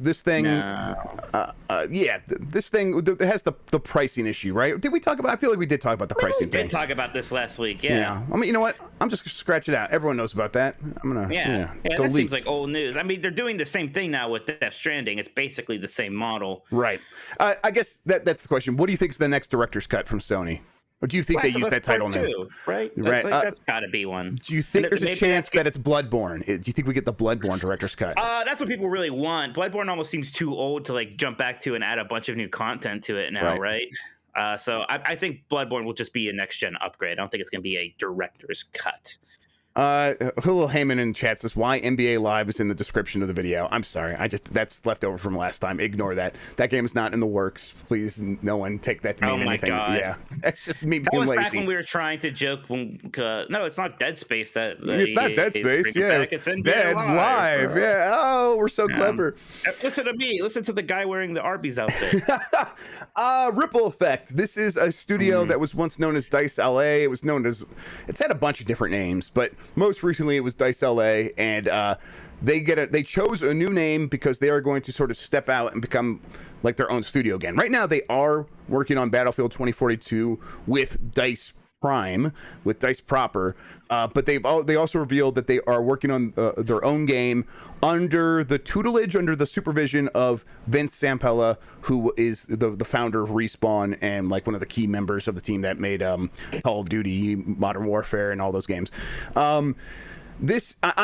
This thing, this thing it has the pricing issue, right? Did we talk about? I feel like we did talk about the pricing thing. We did talk about this last week, yeah. I mean, you know what? I'm just gonna scratch it out. Everyone knows about that. I'm gonna that seems like old news. I mean, they're doing the same thing now with Death Stranding. It's basically the same model, right? I guess that's the question. What do you think is the next director's cut from Sony? Or do you think they use that title now? Right? That's got to be one. Do you think there's a chance that it's Bloodborne? Do you think we get the Bloodborne director's cut? That's what people really want. Bloodborne almost seems too old to like jump back to and add a bunch of new content to it now, right? So I think Bloodborne will just be a next-gen upgrade. I don't think it's going to be a director's cut. Hulu Heyman in chat says, why NBA Live is in the description of the video. I'm sorry. That's left over from last time. Ignore that. That game is not in the works. Please, no one take that to mean anything. God. Yeah. That's just me that being was lazy. Back when we were trying to joke. No, it's not Dead Space. It's not Dead Space. Yeah. It's NBA Dead Live. Yeah. Oh, we're so clever. Listen to me. Listen to the guy wearing the Arby's outfit. Ripple Effect. This is a studio that was once known as Dice LA. It's had a bunch of different names, but most recently it was Dice LA, and they chose a new name because they are going to sort of step out and become like their own studio again. Right now they are working on Battlefield 2042 with Dice Prime, with Dice proper, but they also revealed that they are working on their own game under the supervision of Vince Zampella, who is the founder of Respawn and like one of the key members of the team that made Call of Duty, Modern Warfare, and all those games. I'm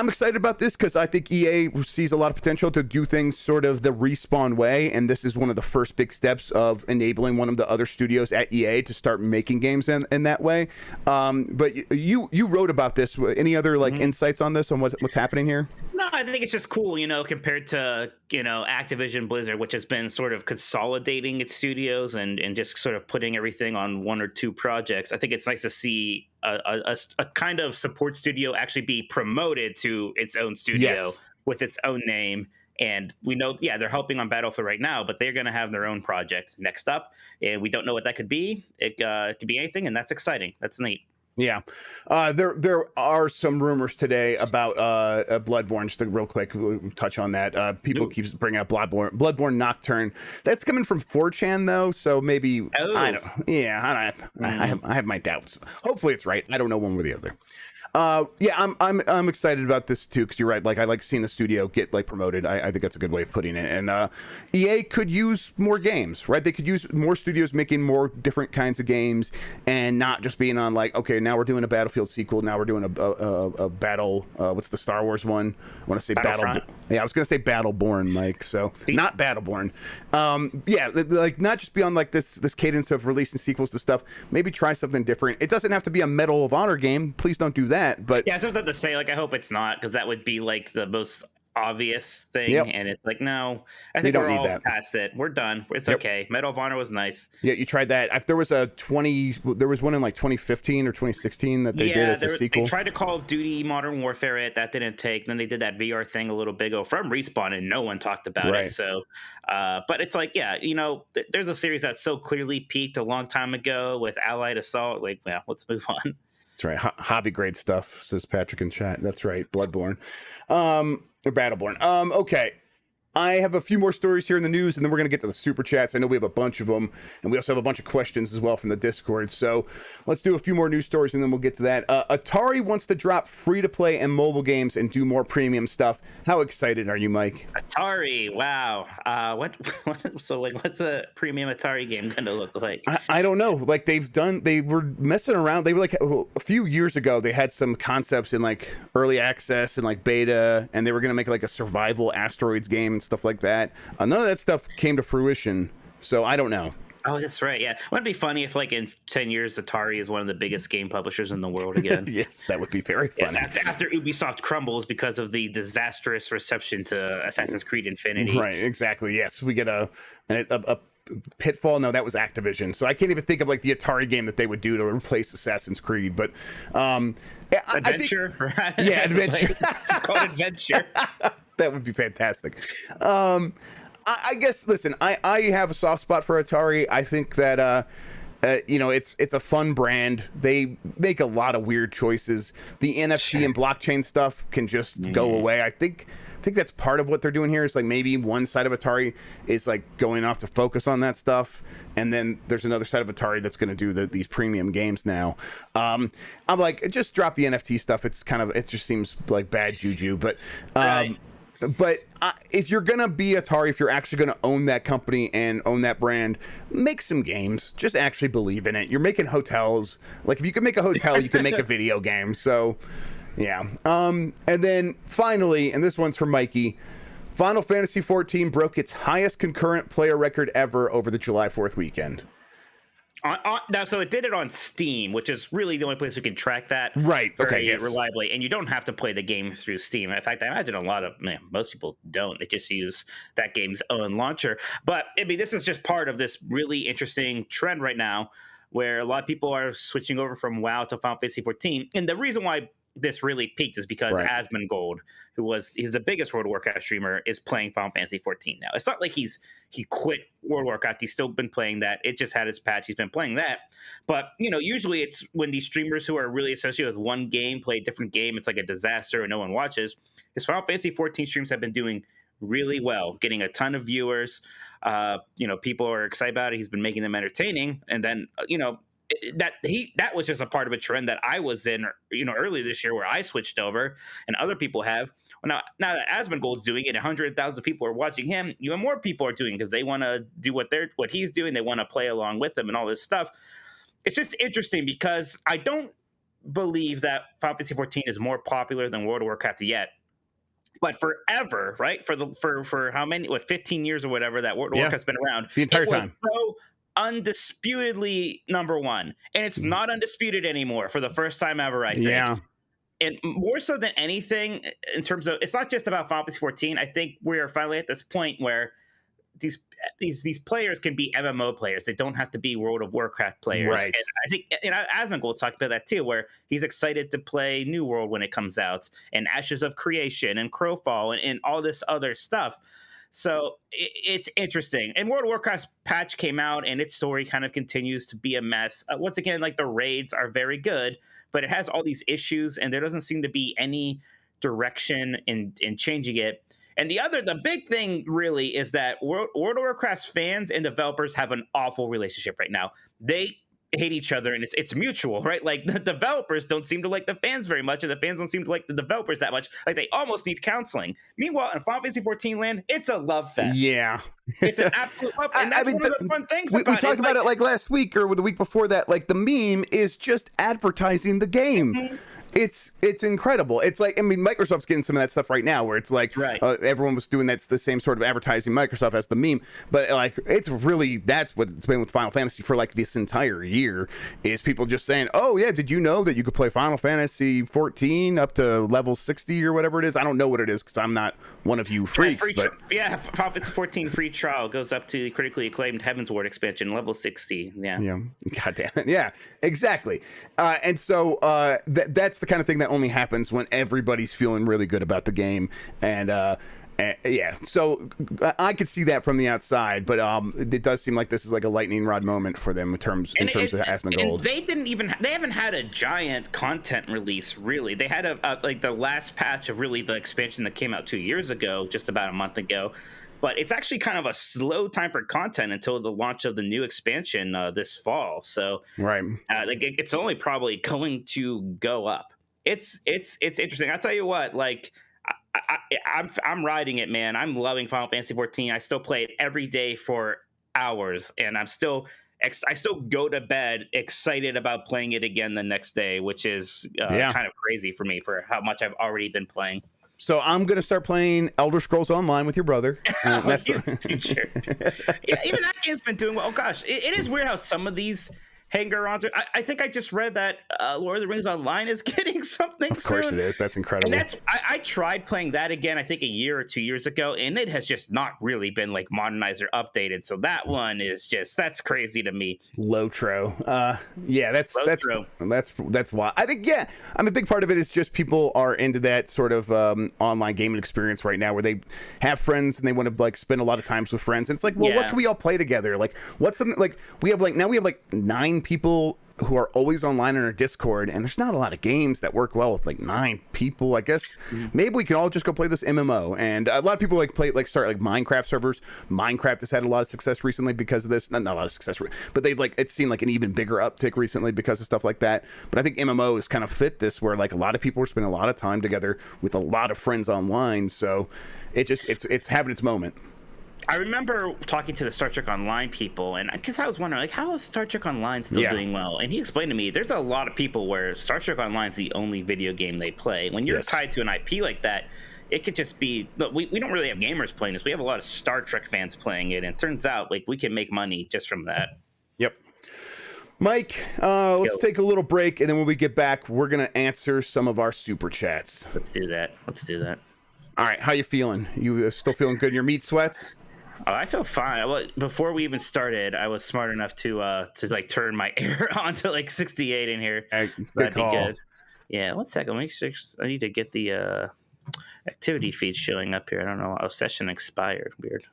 excited about this because I think EA sees a lot of potential to do things sort of the Respawn way, and this is one of the first big steps of enabling one of the other studios at EA to start making games in that way. But you wrote about this. Any other insights on this, on what's happening here? No, I think it's just cool, compared to, Activision Blizzard, which has been sort of consolidating its studios and just sort of putting everything on one or two projects. I think it's nice to see a kind of support studio actually be promoted to its own studio with its own name. And we know, they're helping on Battlefield right now, but they're going to have their own project next up. And we don't know what that could be. It could be anything, and that's exciting. That's neat. Yeah, there are some rumors today about Bloodborne. Just a real quick touch on that. People keep bringing up Bloodborne Nocturne. That's coming from 4chan though, so maybe I don't. Yeah, I have my doubts. Hopefully it's right. I don't know one way or the other. I'm excited about this too, because you're right. Like, I like seeing the studio get promoted. I think that's a good way of putting it. And EA could use more games, right? They could use more studios making more different kinds of games, and not just being on okay, now we're doing a Battlefield sequel. Now we're doing a battle. What's the Star Wars one? I want to say Battle. Yeah, I was gonna say Battleborn, Mike. So not Battleborn. Not just be on this cadence of releasing sequels to stuff. Maybe try something different. It doesn't have to be a Medal of Honor game. Please don't do that. But I was about to say, I hope it's not, because that would be the most obvious thing, Yep. and it's like, no, I We think don't we're need all that. past it. We're done. It's Yep. okay. Medal of Honor was nice. Yeah, you tried that. There was there was one in like 2015 or 2016 that they did as a sequel. They tried to Call of Duty Modern Warfare it. That didn't take. Then they did that VR thing a little bit ago from Respawn, and no one talked about Right. it. So, but it's like, yeah, there's a series that so clearly peaked a long time ago with Allied Assault. Like, well, let's move on. That's right. Hobby grade stuff, says Patrick in chat. That's right. Bloodborne. Or Battleborn. Okay. I have a few more stories here in the news, and then we're going to get to the super chats. I know we have a bunch of them, and we also have a bunch of questions as well from the Discord. So let's do a few more news stories, and then we'll get to that. Atari wants to drop free-to-play and mobile games and do more premium stuff. How excited are you, Mike? Atari, wow. So what's a premium Atari game going to look like? I don't know. Like they were messing around. They were like a few years ago, they had some concepts in like early access and like beta, and they were going to make like a survival asteroids game and stuff like that. None of that stuff came to fruition, so I don't know. Oh, that's right. Yeah, wouldn't it be funny if, like, in 10 years, Atari is one of the biggest game publishers in the world again? Yes, that would be very funny. Yes, after Ubisoft crumbles because of the disastrous reception to Assassin's Creed Infinity. Right, exactly. Yes, we get a Pitfall. No, that was Activision. So I can't even think of like the Atari game that they would do to replace Assassin's Creed. But Adventure, I think, yeah, Adventure. It's called Adventure. That would be fantastic. I guess. Listen, I have a soft spot for Atari. I think that it's a fun brand. They make a lot of weird choices. The NFT and blockchain stuff can just go away. I think that's part of what they're doing here. Is like maybe one side of Atari is like going off to focus on that stuff, and then there's another side of Atari that's going to do these premium games now. I'm like, just drop the NFT stuff. It just seems like bad juju, but. Right. But if you're going to be Atari, if you're actually going to own that company and own that brand, make some games. Just actually believe in it. You're making hotels. Like, if you can make a hotel, you can make a video game. So, yeah. And then finally, and this one's for Mikey, Final Fantasy XIV broke its highest concurrent player record ever over the July 4th weekend. Now, so it did it on Steam, which is really the only place you can track that very reliably. And you don't have to play the game through Steam. In fact, I imagine most people don't. They just use that game's own launcher. But I mean, this is just part of this really interesting trend right now, where a lot of people are switching over from WoW to Final Fantasy XIV. And the reason why this really peaked is because Asmongold, he's the biggest World of Warcraft streamer, is playing Final Fantasy XIV now. It's not like he quit World of Warcraft. He's still been playing that. It just had his patch. He's been playing that. But, usually it's when these streamers who are really associated with one game play a different game, it's like a disaster and no one watches. His Final Fantasy XIV streams have been doing really well, getting a ton of viewers. People are excited about it. He's been making them entertaining. And then, that was just a part of a trend that I was in, early this year, where I switched over, and other people have. Well, now that Asmongold's doing it, 100,000 people are watching him. Even more people are doing, because they want to do what he's doing. They want to play along with him and all this stuff. It's just interesting because I don't believe that Final Fantasy XIV is more popular than World of Warcraft yet. But forever, right? For how many? 15 years or whatever that World of Warcraft's been around. The entire time. So undisputedly number one, and it's not undisputed anymore for the first time ever, I think. And more so than anything, in terms of, it's not just about Final Fantasy XIV. I think we are finally at this point where these players can be MMO players. They don't have to be World of Warcraft players. Right. And I think, Asmongold talked about that too, where he's excited to play New World when it comes out, and Ashes of Creation and Crowfall and all this other stuff. So it's interesting. And World of Warcraft's patch came out, and its story kind of continues to be a mess. Once again, like, the raids are very good, but it has all these issues, and there doesn't seem to be any direction in changing it. And the big thing really is that World of Warcraft's fans and developers have an awful relationship right now. They hate each other, and it's mutual, right? Like, the developers don't seem to like the fans very much, and the fans don't seem to like the developers that much. Like, they almost need counseling. Meanwhile, in Final Fantasy XIV land, it's a love fest. Yeah. It's an absolute love fest. And that's one of the fun things about it. We talked about it like last week or the week before that. Like, the meme is just advertising the game. It's incredible. It's like, I mean, Microsoft's getting some of that stuff right now, where it's like Right. everyone was doing that's the same sort of advertising Microsoft as the meme, but like that's what it's been with Final Fantasy for like this entire year, is people just saying, oh yeah, did you know that you could play Final Fantasy 14 up to level 60 or whatever it is? I don't know what it is because I'm not one of you freaks, but Final Fantasy 14 free trial goes up to the critically acclaimed Heaven's Ward expansion, level 60. Yeah. God damn it. Yeah, exactly. And so that's the kind of thing that only happens when everybody's feeling really good about the game. And yeah, so I could see that from the outside, but it does seem like this is like a lightning rod moment for them in terms of Asmongold. They haven't had a giant content release, really. They had like the last patch of really the expansion that came out 2 years ago, just about a month ago. But it's actually kind of a slow time for content until the launch of the new expansion this fall. So right, like it's only probably going to go up. It's interesting. I'll tell you what, like I'm riding it, man. I'm loving Final Fantasy 14. I still play it every day for hours, and I still go to bed excited about playing it again the next day, which is kind of crazy for me for how much I've already been playing. So I'm gonna start playing Elder Scrolls Online with your brother. That's sure. Yeah, even that game's been doing well. Oh gosh, it is weird how some of these hanger-ons are. I think I just read that Lord of the Rings Online is getting something. Of course soon. It is. That's incredible. And I tried playing that again, I think a year or 2 years ago, and it has just not really been like modernized or updated. So that one is that's crazy to me. Lotro. Yeah, that's why. I think, yeah, I mean, a big part of it is just people are into that sort of online gaming experience right now where they have friends and they want to like spend a lot of times with friends. And it's like, well, what can we all play together? Like, what's something like we have 9 people who are always online in our Discord, and there's not a lot of games that work well with like 9 people. I guess maybe we can all just go play this MMO. And a lot of people start Minecraft servers. Minecraft has had a lot of success recently because of this. Not a lot of success, but they've it's seen like an even bigger uptick recently because of stuff like that. But I think MMOs kind of fit this, where like a lot of people are spending a lot of time together with a lot of friends online. So it's having its moment. I remember talking to the Star Trek Online people, and because I was wondering, like, how is Star Trek Online still doing well? And he explained to me, there's a lot of people where Star Trek Online is the only video game they play. When you're tied to an IP like that, it could just be. We don't really have gamers playing this. We have a lot of Star Trek fans playing it, and it turns out like we can make money just from that. Yep. Mike, let's take a little break, and then when we get back, we're gonna answer some of our super chats. Let's do that. All right, how you feeling? You still feeling good in your meat sweats? Oh, I feel fine. Well, before we even started, I was smart enough to like turn my air on to like 68 in here. That'd be good. Yeah, 1 second. Make sure I need to get the activity feed showing up here. I don't know. Oh, session expired. Weird.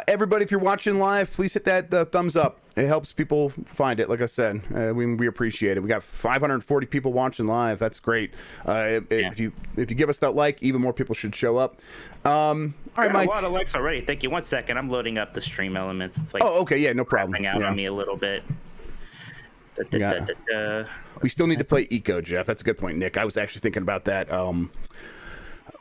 Everybody, if you're watching live, please hit that thumbs up. It helps people find it. Like I said, we appreciate it. We got 540 people watching live. That's great. If you give us that like, even more people should show up. All right, Mike. A lot of likes already. Thank you. 1 second. I'm loading up the stream elements. It's like okay. Yeah, no problem. Out on me a little bit. We still need to play Eco, Jeff. That's a good point, Nick. I was actually thinking about that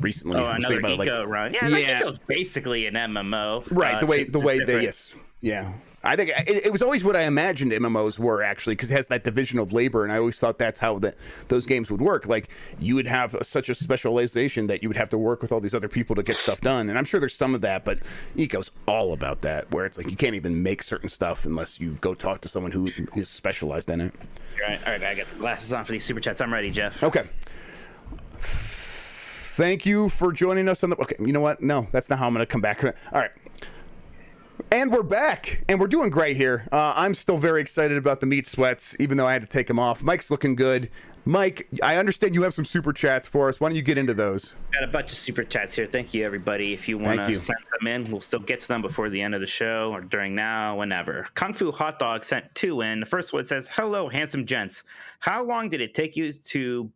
recently. Oh, another Eco run. Yeah, Eco's basically an MMO. Right. The way they yeah. I think it was always what I imagined MMOs were, actually, because it has that division of labor, and I always thought that's how those games would work. Like, you would have such a specialization that you would have to work with all these other people to get stuff done, and I'm sure there's some of that, but Eco's all about that, where it's like you can't even make certain stuff unless you go talk to someone who is specialized in it. All right, I got the glasses on for these super chats. I'm ready, Jeff. Okay. Thank you for joining us on the... Okay, you know what? No, that's not how I'm going to come back. All right. And we're back, and we're doing great here. I'm still very excited about the meat sweats, even though I had to take them off. Mike's looking good. Mike, I understand you have some super chats for us. Why don't you get into those? Got a bunch of super chats here. Thank you, everybody. If you want to send them in, we'll still get to them before the end of the show or during now, whenever. Kung Fu Hot Dog sent 2 in. The first one says, "Hello, handsome gents. How long did it take you to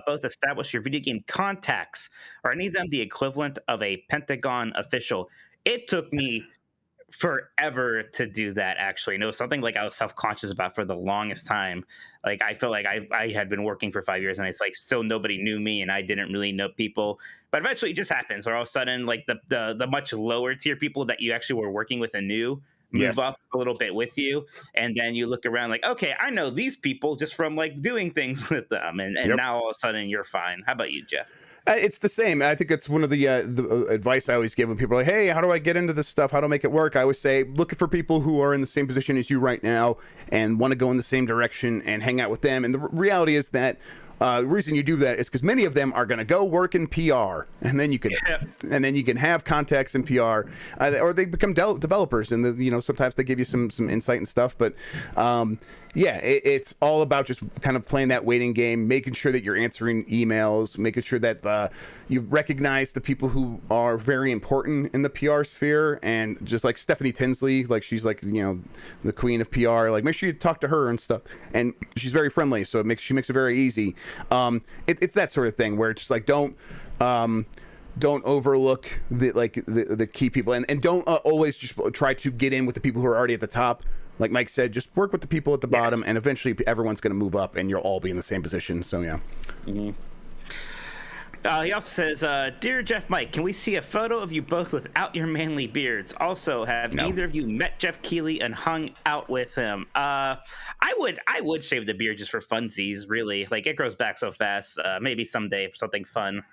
both establish your video game contacts? Are any of them the equivalent of a Pentagon official?" It took me forever to do that, actually. And it was something like I was self-conscious about for the longest time. Like, I felt like I had been working for 5 years, and it's like still nobody knew me, and I didn't really know people. But eventually it just happens, or all of a sudden, like the much lower tier people that you actually were working with and knew move Yes. up a little bit with you, and then you look around like, okay, I know these people just from like doing things with them, and Yep. now all of a sudden you're fine. How about you, Jeff? It's the same. I think that's one of the advice I always give when people are like, hey, how do I get into this stuff? How do I make it work? I always say, look for people who are in the same position as you right now and want to go in the same direction and hang out with them. And the reality is that the reason you do that is because many of them are going to go work in PR, and then you can have contacts in PR, or they become developers, and sometimes they give you some insight and stuff. But it's all about just kind of playing that waiting game, making sure that you're answering emails, making sure that you recognize the people who are very important in the PR sphere, and just like Stephanie Tinsley, like she's like the queen of PR. Like make sure you talk to her and stuff, and she's very friendly, so she makes it very easy. It's that sort of thing where it's just like don't overlook the key people, and don't always just try to get in with the people who are already at the top. Like Mike said, just work with the people at the bottom, and eventually everyone's going to move up, and you'll all be in the same position. So yeah. Mm-hmm. He also says, Dear Jeff, Mike, can we see a photo of you both without your manly beards? Also, have either of you met Jeff Keighley and hung out with him? I would shave the beard just for funsies, really. Like, it grows back so fast. Maybe someday if something fun.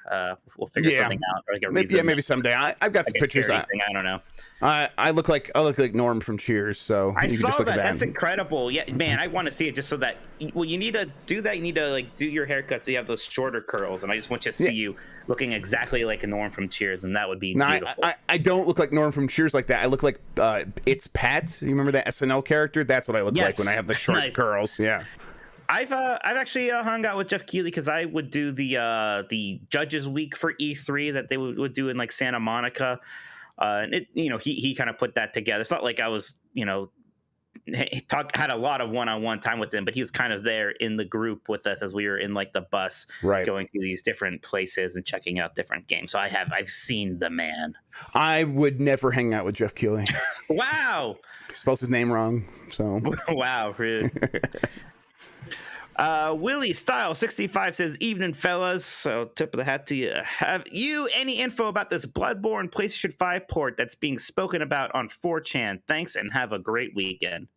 We'll figure something out. Or like a reason. Maybe someday. I've got some pictures. I don't know. I look like Norm from Cheers, so I you can saw just look that. at that. That's incredible. Yeah, man, I want to see it just so that. Well, you need to do that. You need to like do your haircut so you have those shorter curls, and I just want you to see you looking exactly like a Norm from Cheers, and that would be beautiful. I don't look like Norm from Cheers like that. I look like It's Pat. You remember that SNL character? That's what I look like when I have the short curls. Yeah. I've actually hung out with Jeff Keighley because I would do the Judges Week for E3 that they would do in like Santa Monica. And he kind of put that together. It's not like I was, had a lot of one-on-one time with him, but he was kind of there in the group with us as we were in like the bus going through these different places and checking out different games. So I've seen the man. I would never hang out with Jeff Keighley. Wow. He spells his name wrong. So wow, rude. Willie Style 65 says, evening fellas. So tip of the hat to you. Have you any info about this Bloodborne PlayStation 5 port that's being spoken about on 4chan? Thanks and have a great weekend.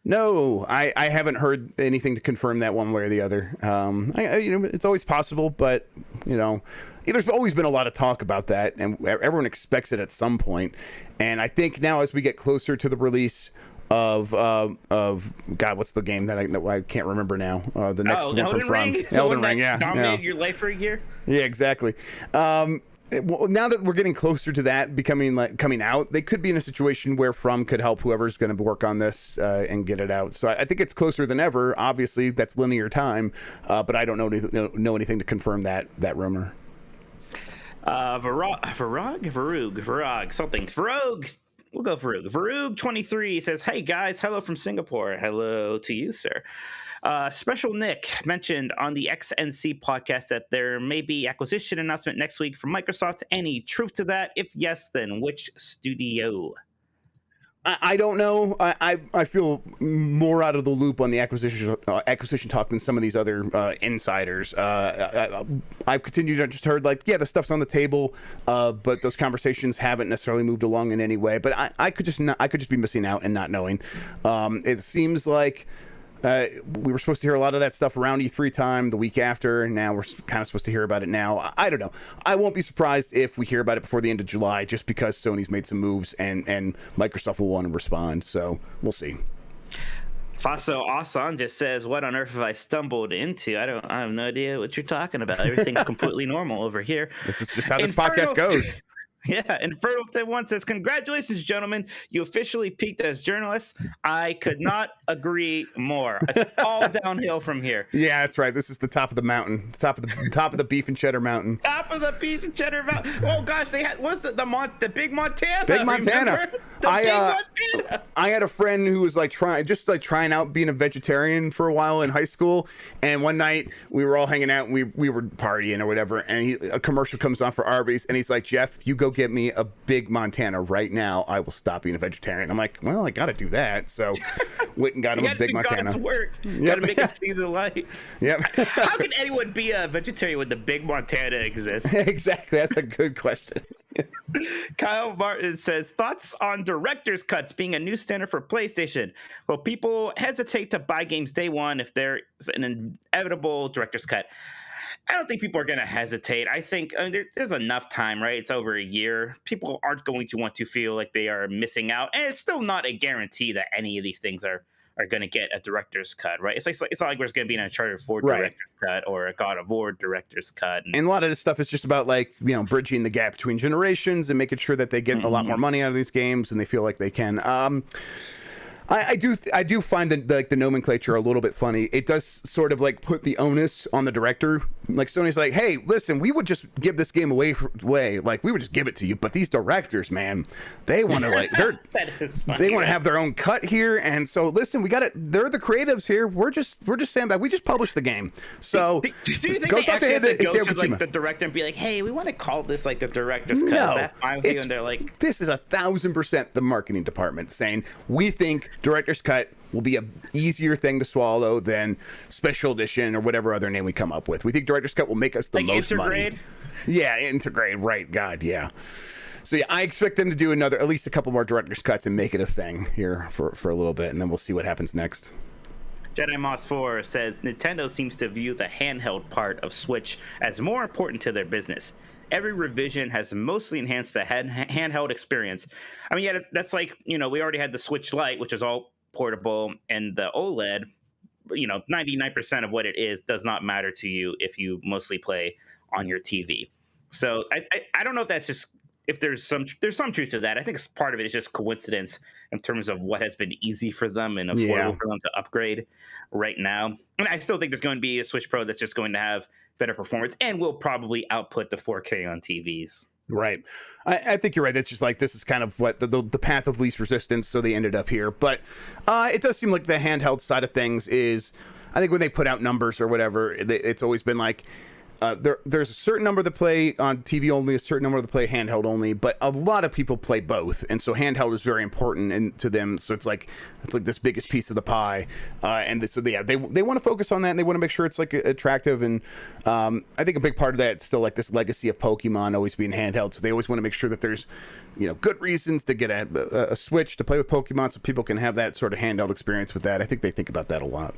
No, I haven't heard anything to confirm that one way or the other. It's always possible, but there's always been a lot of talk about that, and everyone expects it at some point. And I think now as we get closer to the release of God, what's the game that I can't remember now? The next one Elden Ring? Elden Ring, dominated your life for a year. Yeah, exactly. Now that we're getting closer to that coming out, they could be in a situation where From could help whoever's going to work on this and get it out. So I think it's closer than ever. Obviously, that's linear time, but I don't know anything to confirm that rumor. Varug. We'll go Varug. Varug23 says, hey guys, hello from Singapore. Hello to you, sir. Special Nick mentioned on the XNC podcast that there may be acquisition announcement next week from Microsoft. Any truth to that? If yes, then which studio? I don't know. I feel more out of the loop on the acquisition talk than some of these other insiders. I've continued to just heard the stuff's on the table, but those conversations haven't necessarily moved along in any way. But I could just be missing out and not knowing. It seems like we were supposed to hear a lot of that stuff around E3 time the week after, and now we're kind of supposed to hear about it now. I don't know. I won't be surprised if we hear about it before the end of July, just because Sony's made some moves and Microsoft will want to respond. So we'll see. Faso Asan just says, what on earth have I stumbled into? I have no idea what you're talking about. Everything's completely normal over here. This is just how this podcast goes. Yeah, and Fertile1 says, congratulations, gentlemen. You officially peaked as journalists. I could not agree more. It's all downhill from here. Yeah, that's right. This is the top of the mountain. Top of the beef and cheddar mountain. Top of the beef and cheddar mountain. Oh gosh, they had the big Montana. Big Montana. Big Montana. I had a friend who was trying out being a vegetarian for a while in high school, and one night we were all hanging out and we were partying or whatever, and a commercial comes on for Arby's, and he's like, Jeff, if you go get me a Big Montana right now, I will stop being a vegetarian. I'm like, well, I got to do that. So went and got him a Big Montana. God's work. Got to make it see the light. Yep. How can anyone be a vegetarian when the Big Montana exists? Exactly. That's a good question. Kyle Martin says, thoughts on director's cuts being a new standard for PlayStation? Will people hesitate to buy games day one if there's an inevitable director's cut? I don't think people are going to hesitate. I think there's enough time, right? It's over a year. People aren't going to want to feel like they are missing out. And it's still not a guarantee that any of these things are going to get a director's cut, right? It's not like there's going to be an Uncharted 4 director's cut or a God of War director's cut. And a lot of this stuff is just about bridging the gap between generations and making sure that they get a lot more money out of these games and they feel like they can. I do find that the nomenclature a little bit funny. It does sort of put the onus on the director. Like Sony's like, hey, listen, we would just give this game away. Like we would just give it to you. But these directors, man, they want to they want to have their own cut here. And so listen, we got it. They're the creatives here. We're just standing back. We just published the game. So do you think they actually have to go to the director and be like, hey, we want to call this the director's cut? No, that's fine with you? And they're like, this is 1,000% the marketing department saying we think director's cut will be a easier thing to swallow than special edition or whatever other name we come up with. We think director's cut will make us the most money. Yeah, integrate, right? God, yeah. So yeah, I expect them to do at least a couple more director's cuts and make it a thing here for a little bit, and then we'll see what happens next. Jedi Moss 4 says Nintendo seems to view the handheld part of Switch as more important to their business. Every revision has mostly enhanced the handheld experience. I mean, yeah, that's we already had the Switch Lite, which is all portable, and the OLED, 99% of what it is does not matter to you if you mostly play on your TV. So I don't know if that's just, if there's some truth to that. I think part of it is just coincidence in terms of what has been easy for them and affordable for them to upgrade right now. And I still think there's going to be a Switch Pro that's just going to have better performance and will probably output the 4K on TVs. Right. I think you're right. That's just this is kind of what the path of least resistance. So they ended up here. But it does seem like the handheld side of things is, I think when they put out numbers or whatever, it's always been there's a certain number that play on TV only, a certain number that play handheld only, but a lot of people play both, and so handheld is very important to them. So it's this biggest piece of the pie, they want to focus on that, and they want to make sure it's attractive. And I think a big part of that is still this legacy of Pokemon always being handheld. So they always want to make sure that there's good reasons to get a Switch to play with Pokemon, so people can have that sort of handheld experience with that. I think they think about that a lot.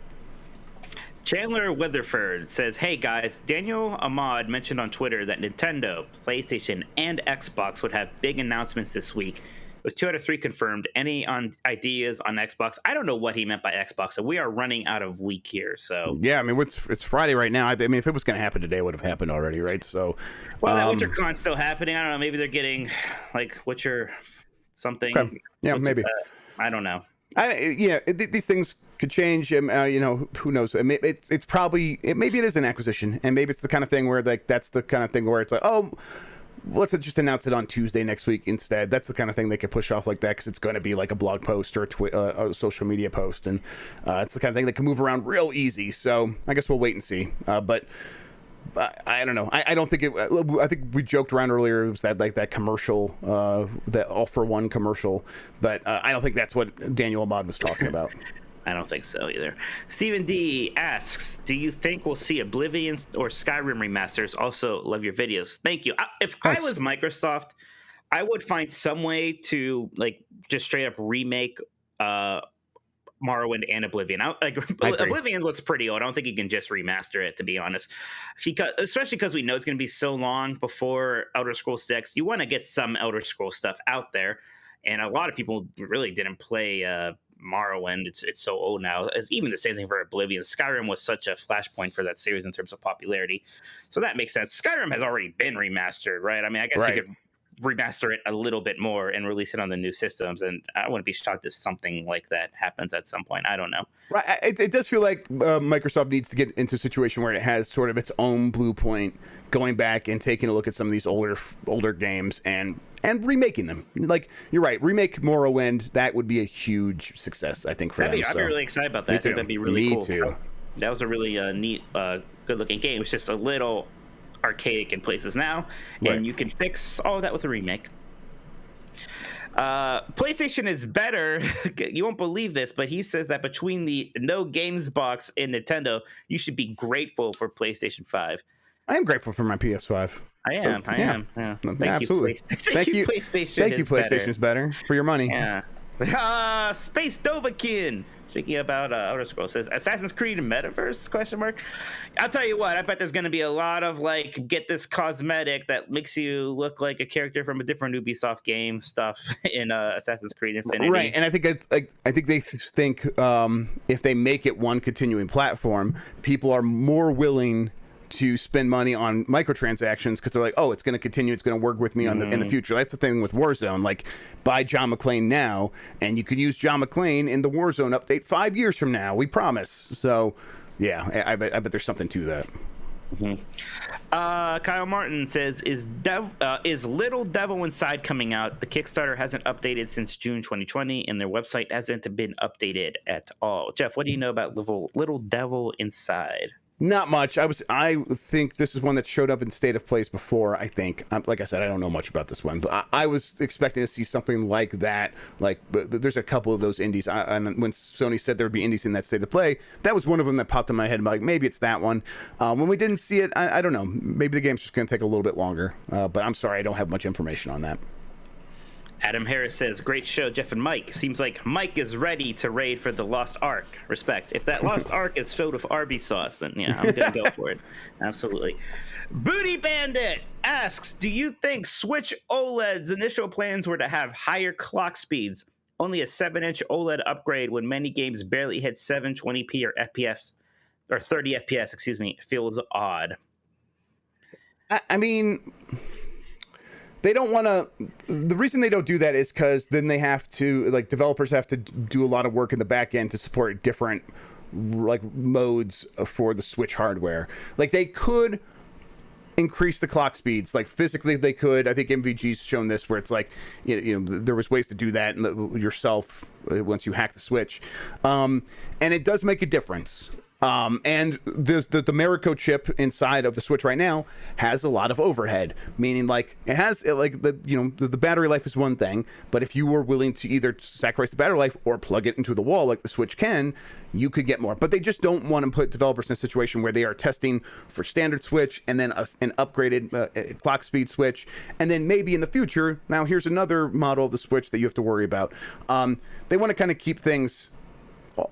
Chandler Weatherford says, hey guys, Daniel Ahmad mentioned on Twitter that Nintendo, PlayStation, and Xbox would have big announcements this week, with 2 out of 3 confirmed. Any ideas on Xbox? I don't know what he meant by Xbox, so we are running out of week here. So yeah, I mean, it's Friday right now. I mean, if it was going to happen today, it would have happened already, right? So that WitcherCon's still happening. I don't know. Maybe they're getting Witcher something. Okay. Yeah, maybe. I don't know. These things could change. Who knows? It's probably maybe it is an acquisition, and maybe it's the kind of thing where that's the kind of thing where it's let's just announce it on Tuesday next week instead. That's the kind of thing they could push off like that, because it's going to be a blog post or a social media post, and it's the kind of thing that can move around real easy. So I guess we'll wait and see. But I don't know. I don't think it. I think we joked around earlier. It was that commercial, that All for One commercial. But I don't think that's what Daniel Ahmad was talking about. I don't think so either. Stephen D asks, do you think we'll see Oblivion or Skyrim remasters? Also, love your videos. Thank you. If I was Microsoft, I would find some way to just straight up remake Morrowind and Oblivion. Oblivion looks pretty old. I don't think you can just remaster it, to be honest. Especially because we know it's going to be so long before Elder Scrolls 6. You want to get some Elder Scrolls stuff out there. And a lot of people really didn't play Morrowind. It's so old now. It's even the same thing for Oblivion. Skyrim was such a flashpoint for that series in terms of popularity. So that makes sense. Skyrim has already been remastered, right? I mean, I guess you could remaster it a little bit more and release it on the new systems, and I wouldn't be shocked if something like that happens at some point. I don't know. Right. It does feel like Microsoft needs to get into a situation where it has sort of its own blue point, going back and taking a look at some of these older games and remaking them. You're right, remake Morrowind. That would be a huge success, I think, for them. I'd be really excited about that. I think that'd be really cool. Me too. That was a really neat, good-looking game. It's just a little archaic in places now, and you can fix all of that with a remake. PlayStation is better. You won't believe this, but he says that between the no games box and Nintendo, you should be grateful for PlayStation 5. I am grateful for my PS5. I So, am. I yeah. am. Yeah. Yeah, Thank absolutely. you, Thank you, PlayStation. Thank you, It's better. PlayStation is better for your money. Yeah. Space Dovakin. Speaking about Outer Scrolls, says Assassin's Creed Metaverse? Question mark. I'll tell you what. I bet there's going to be a lot of like get this cosmetic that makes you look like a character from a different Ubisoft game stuff in Assassin's Creed Infinity. Right, and I think it's like I think they think if they make it one continuing platform, people are more willing to spend money on microtransactions because they're like, oh, it's going to continue, it's going to work with me on in the future. That's the thing with Warzone. Like, buy John McClane now, and you can use John McClane in the Warzone update 5 years from now. We promise. So, yeah, I bet there's something to that. Kyle Martin says, is Little Devil Inside coming out? The Kickstarter hasn't updated since June 2020, and their website hasn't been updated at all. Jeff, what do you know about Little Devil Inside? Not much. I think this is one that showed up in State of Plays before. I think, like I said, I don't know much about this one, but I was expecting to see something like that. Like, but there's a couple of those indies. And when Sony said there would be indies in that State of Play, that was one of them that popped in my head. I'm like, maybe it's that one. When we didn't see it, I don't know. Maybe the game's just going to take a little bit longer. But I'm sorry, I don't have much information on that. Adam Harris says, great show, Jeff and Mike. Seems like Mike is ready to raid for the Lost Ark. Respect. If that Lost Ark is filled with Arby's sauce, then yeah, I'm going to go for it. Absolutely. Booty Bandit asks, do you think Switch OLED's initial plans were to have higher clock speeds? Only a 7-inch OLED upgrade when many games barely hit 720p or FPS, or 30 FPS, excuse me, feels odd. I mean, they don't want to. The reason they don't do that is because then they have to, like, developers have to do a lot of work in the back end to support different, like, modes for the Switch hardware. Like, they could increase the clock speeds, like physically they could. I think MVG's shown this where it's like, you know, there was ways to do that yourself once you hack the Switch, and it does make a difference. And the Marico chip inside of the Switch right now has a lot of overhead, meaning like it has like the battery life is one thing, but if you were willing to either sacrifice the battery life or plug it into the wall like the Switch can, you could get more. But they just don't want to put developers in a situation where they are testing for standard Switch and then an upgraded clock speed Switch, and then maybe in the future, now here's another model of the Switch that you have to worry about. They want to kind of keep things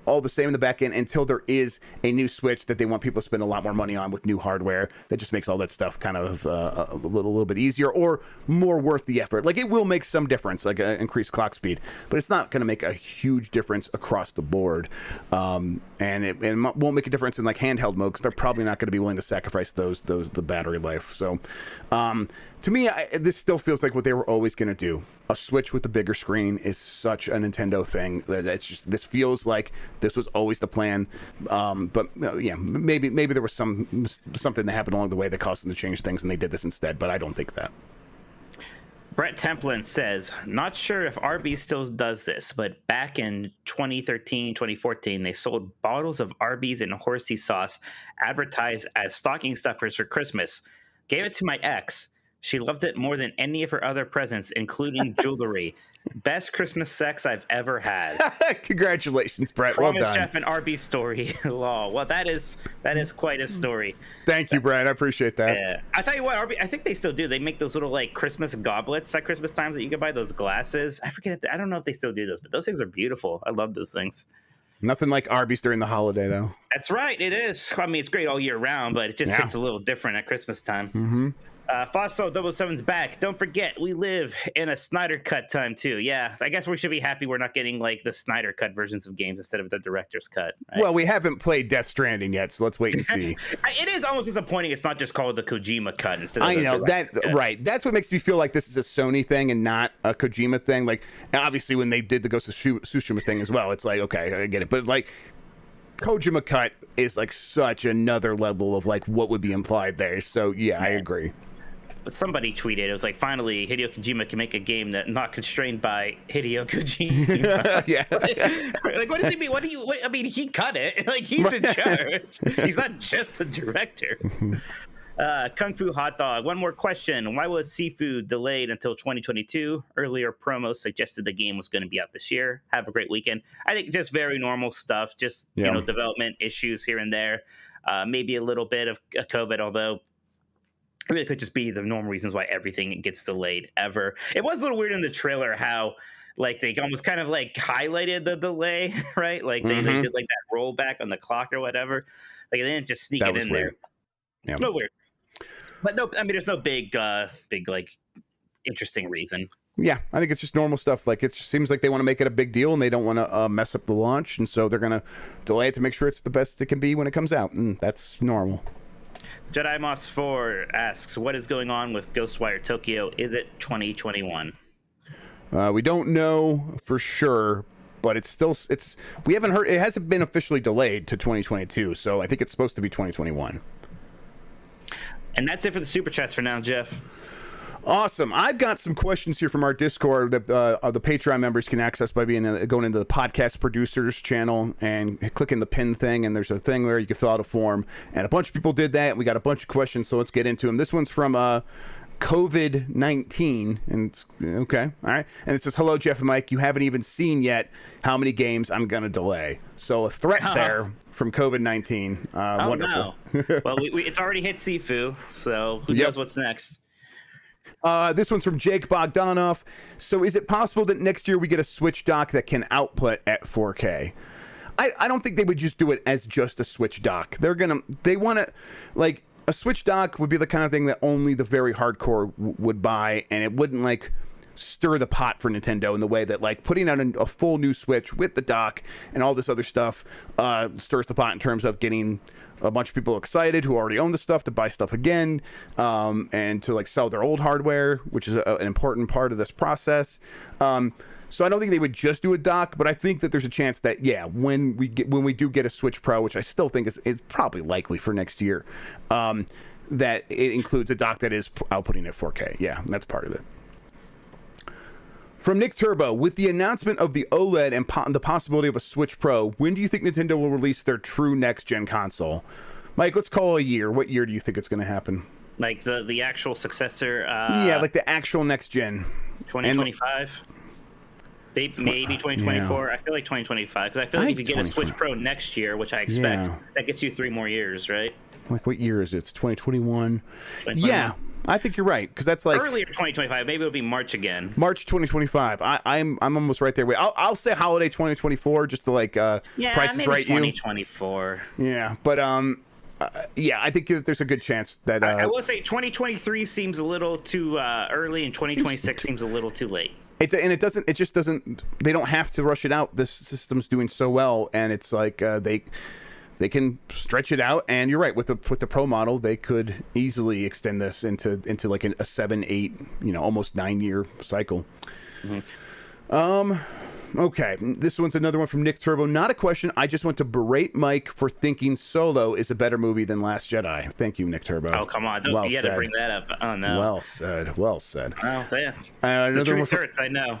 all the same in the back end until there is a new Switch that they want people to spend a lot more money on with new hardware that just makes all that stuff kind of a little bit easier or more worth the effort. Like, it will make some difference, like increased clock speed, but it's not going to make a huge difference across the board. And it won't make a difference in like handheld mode because they're probably not going to be willing to sacrifice the battery life. So to me, this still feels like what they were always going to do. A Switch with the bigger screen is such a Nintendo thing that it's just, this feels like this was always the plan. But yeah, maybe there was something that happened along the way that caused them to change things and they did this instead, but I don't think that. Brett Templin says, not sure if Arby's still does this, but back in 2013, 2014, they sold bottles of Arby's and horsey sauce advertised as stocking stuffers for Christmas. Gave it to my ex. She loved it more than any of her other presents, including jewelry. Best Christmas sex I've ever had. Congratulations, Brett. Promise Well done. Jeff and Arby's story. Lol. Well, that is quite a story. Thank you, Brett. I appreciate that. Yeah. I tell you what, Arby's, I think they still do. They make those little like Christmas goblets at Christmas times that you can buy, those glasses. I forget. I don't know if they still do those, but those things are beautiful. I love those things. Nothing like Arby's during the holiday, though. That's right. It is. I mean, it's great all year round, but it just hits a little different at Christmas time. Mm-hmm. Fossil 007's back. Don't forget, we live in a Snyder Cut time, too. Yeah, I guess we should be happy we're not getting, like, the Snyder Cut versions of games instead of the director's cut. Right? Well, we haven't played Death Stranding yet, so let's wait and see. It is almost disappointing it's not just called the Kojima cut instead of I know, right. That's what makes me feel like this is a Sony thing and not a Kojima thing. Like, obviously, when they did the Ghost of Tsushima thing as well, it's like, okay, I get it. But, like, Kojima cut is, like, such another level of, like, what would be implied there. So, yeah, I agree. Somebody tweeted, it was like, finally, Hideo Kojima can make a game that not constrained by Hideo Kojima. Yeah. Like, what does he mean? I mean, he cut it. Like, he's in charge. He's not just a director. Kung Fu Hot Dog. One more question. Why was Seafood delayed until 2022? Earlier promos suggested the game was going to be out this year. Have a great weekend. I think just very normal stuff. Just, development issues here and there. Maybe a little bit of COVID, although It really could just be the normal reasons why everything gets delayed ever. It was a little weird in the trailer how like they almost kind of like highlighted the delay, right? Like they did like that rollback on the clock or whatever. Like they didn't just sneak That it was in weird. there. Yeah. No weird. But no, I mean there's no big like interesting reason. Yeah, I think it's just normal stuff. Like, it just seems like they want to make it a big deal and they don't want to mess up the launch, and so they're going to delay it to make sure it's the best it can be when it comes out, and that's normal. Jedi Moss 4 asks, what is going on with Ghostwire Tokyo? Is it 2021? We don't know for sure, but we haven't heard. It hasn't been officially delayed to 2022, so I think it's supposed to be 2021. And that's it for the super chats for now, Jeff. Awesome. I've got some questions here from our Discord that the Patreon members can access by going into the podcast producers channel and clicking the pin thing. And there's a thing where you can fill out a form. And a bunch of people did that. And we got a bunch of questions. So let's get into them. This one's from COVID-19. And it's okay. All right. And it says, hello, Jeff and Mike. You haven't even seen yet how many games I'm going to delay. So a threat there from COVID-19. Wonderful. No. Well, it's already hit Sifu. So who knows what's next? This one's from Jake Bogdanoff. So is it possible that next year we get a Switch dock that can output at 4K? I don't think they would just do it as just a Switch dock. They want to, like, a Switch dock would be the kind of thing that only the very hardcore would buy, and it wouldn't, like, stir the pot for Nintendo in the way that, like, putting out a full new Switch with the dock and all this other stuff stirs the pot in terms of getting a bunch of people excited who already own the stuff to buy stuff again, and to like sell their old hardware, which is an important part of this process. So I don't think they would just do a dock, but I think that there's a chance that when we do get a Switch Pro, which I still think is probably likely for next year, that it includes a dock that is outputting at 4K. Yeah, that's part of it. From Nick Turbo, with the announcement of the OLED and the possibility of a Switch Pro, when do you think Nintendo will release their true next-gen console? Mike, let's call a year. What year do you think it's going to happen? Like the actual successor? Like the actual next-gen. 2025? Maybe 2024. I feel like 2025, because I feel like if you get a Switch Pro next year, which I expect, that gets you 3 more years, right? Like, what year is it? It's 2021. Yeah. I think you're right, because that's like earlier 2025. Maybe it'll be March again. March 2025. I'm almost right there. Wait, I'll say holiday 2024 just to like prices right you. 2024. Yeah, but I think that there's a good chance that I will say 2023 seems a little too early, and 2026 seems a little too late. It just doesn't. They don't have to rush it out. This system's doing so well, and it's like they can stretch it out, and you're right, with the Pro model they could easily extend this into like a 7-8 almost 9-year cycle. Okay, this one's another one from Nick Turbo. Not a question, I just want to berate Mike for thinking Solo is a better movie than Last Jedi. Thank you, Nick Turbo. Oh, come on, you had to bring that up. Oh no. Well said. Well, yeah. The truth hurts, I know.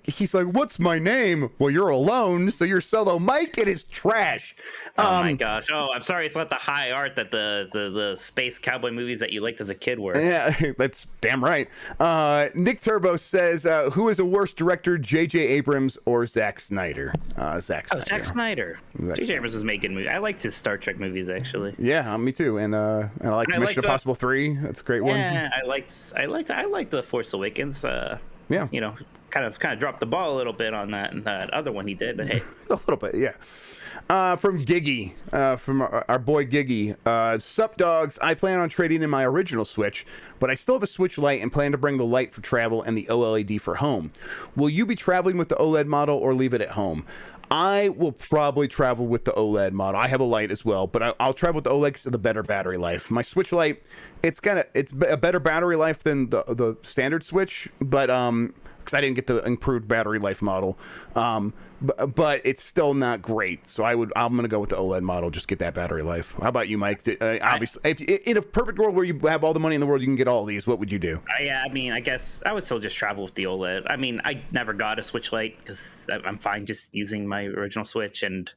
He's like, what's my name? Well, you're alone, so you're Solo. Mike, it is trash. Oh my gosh. Oh, I'm sorry, it's not the high art that the space cowboy movies that you liked as a kid were. Yeah, that's damn right. Nick Turbo says, who is a worse director, J.J. Abrams or Zack Snyder? Zack Snyder. Zack Snyder. J.J. Abrams is making movies. I liked his Star Trek movies, actually. Yeah, me too. And I like Mission Impossible 3. That's a great one. Yeah, I liked The Force Awakens. Yeah, kind of dropped the ball a little bit on that other one he did, but hey, a little bit, yeah. From Giggy, from our boy Giggy. Sup, dogs. I plan on trading in my original Switch, but I still have a Switch Lite and plan to bring the Lite for travel and the OLED for home. Will you be traveling with the OLED model or leave it at home? I will probably travel with the OLED model. I have a Lite as well, but I'll travel with the OLED because of the better battery life. My Switch Lite, it's a better battery life than the standard Switch, but because I didn't get the improved battery life model, but it's still not great. So I'm gonna go with the OLED model, just get that battery life. How about you, Mike? Obviously, if in a perfect world where you have all the money in the world, you can get all of these. What would you do? Yeah, I mean, I guess I would still just travel with the OLED. I mean, I never got a Switch Lite because I'm fine just using my original Switch, and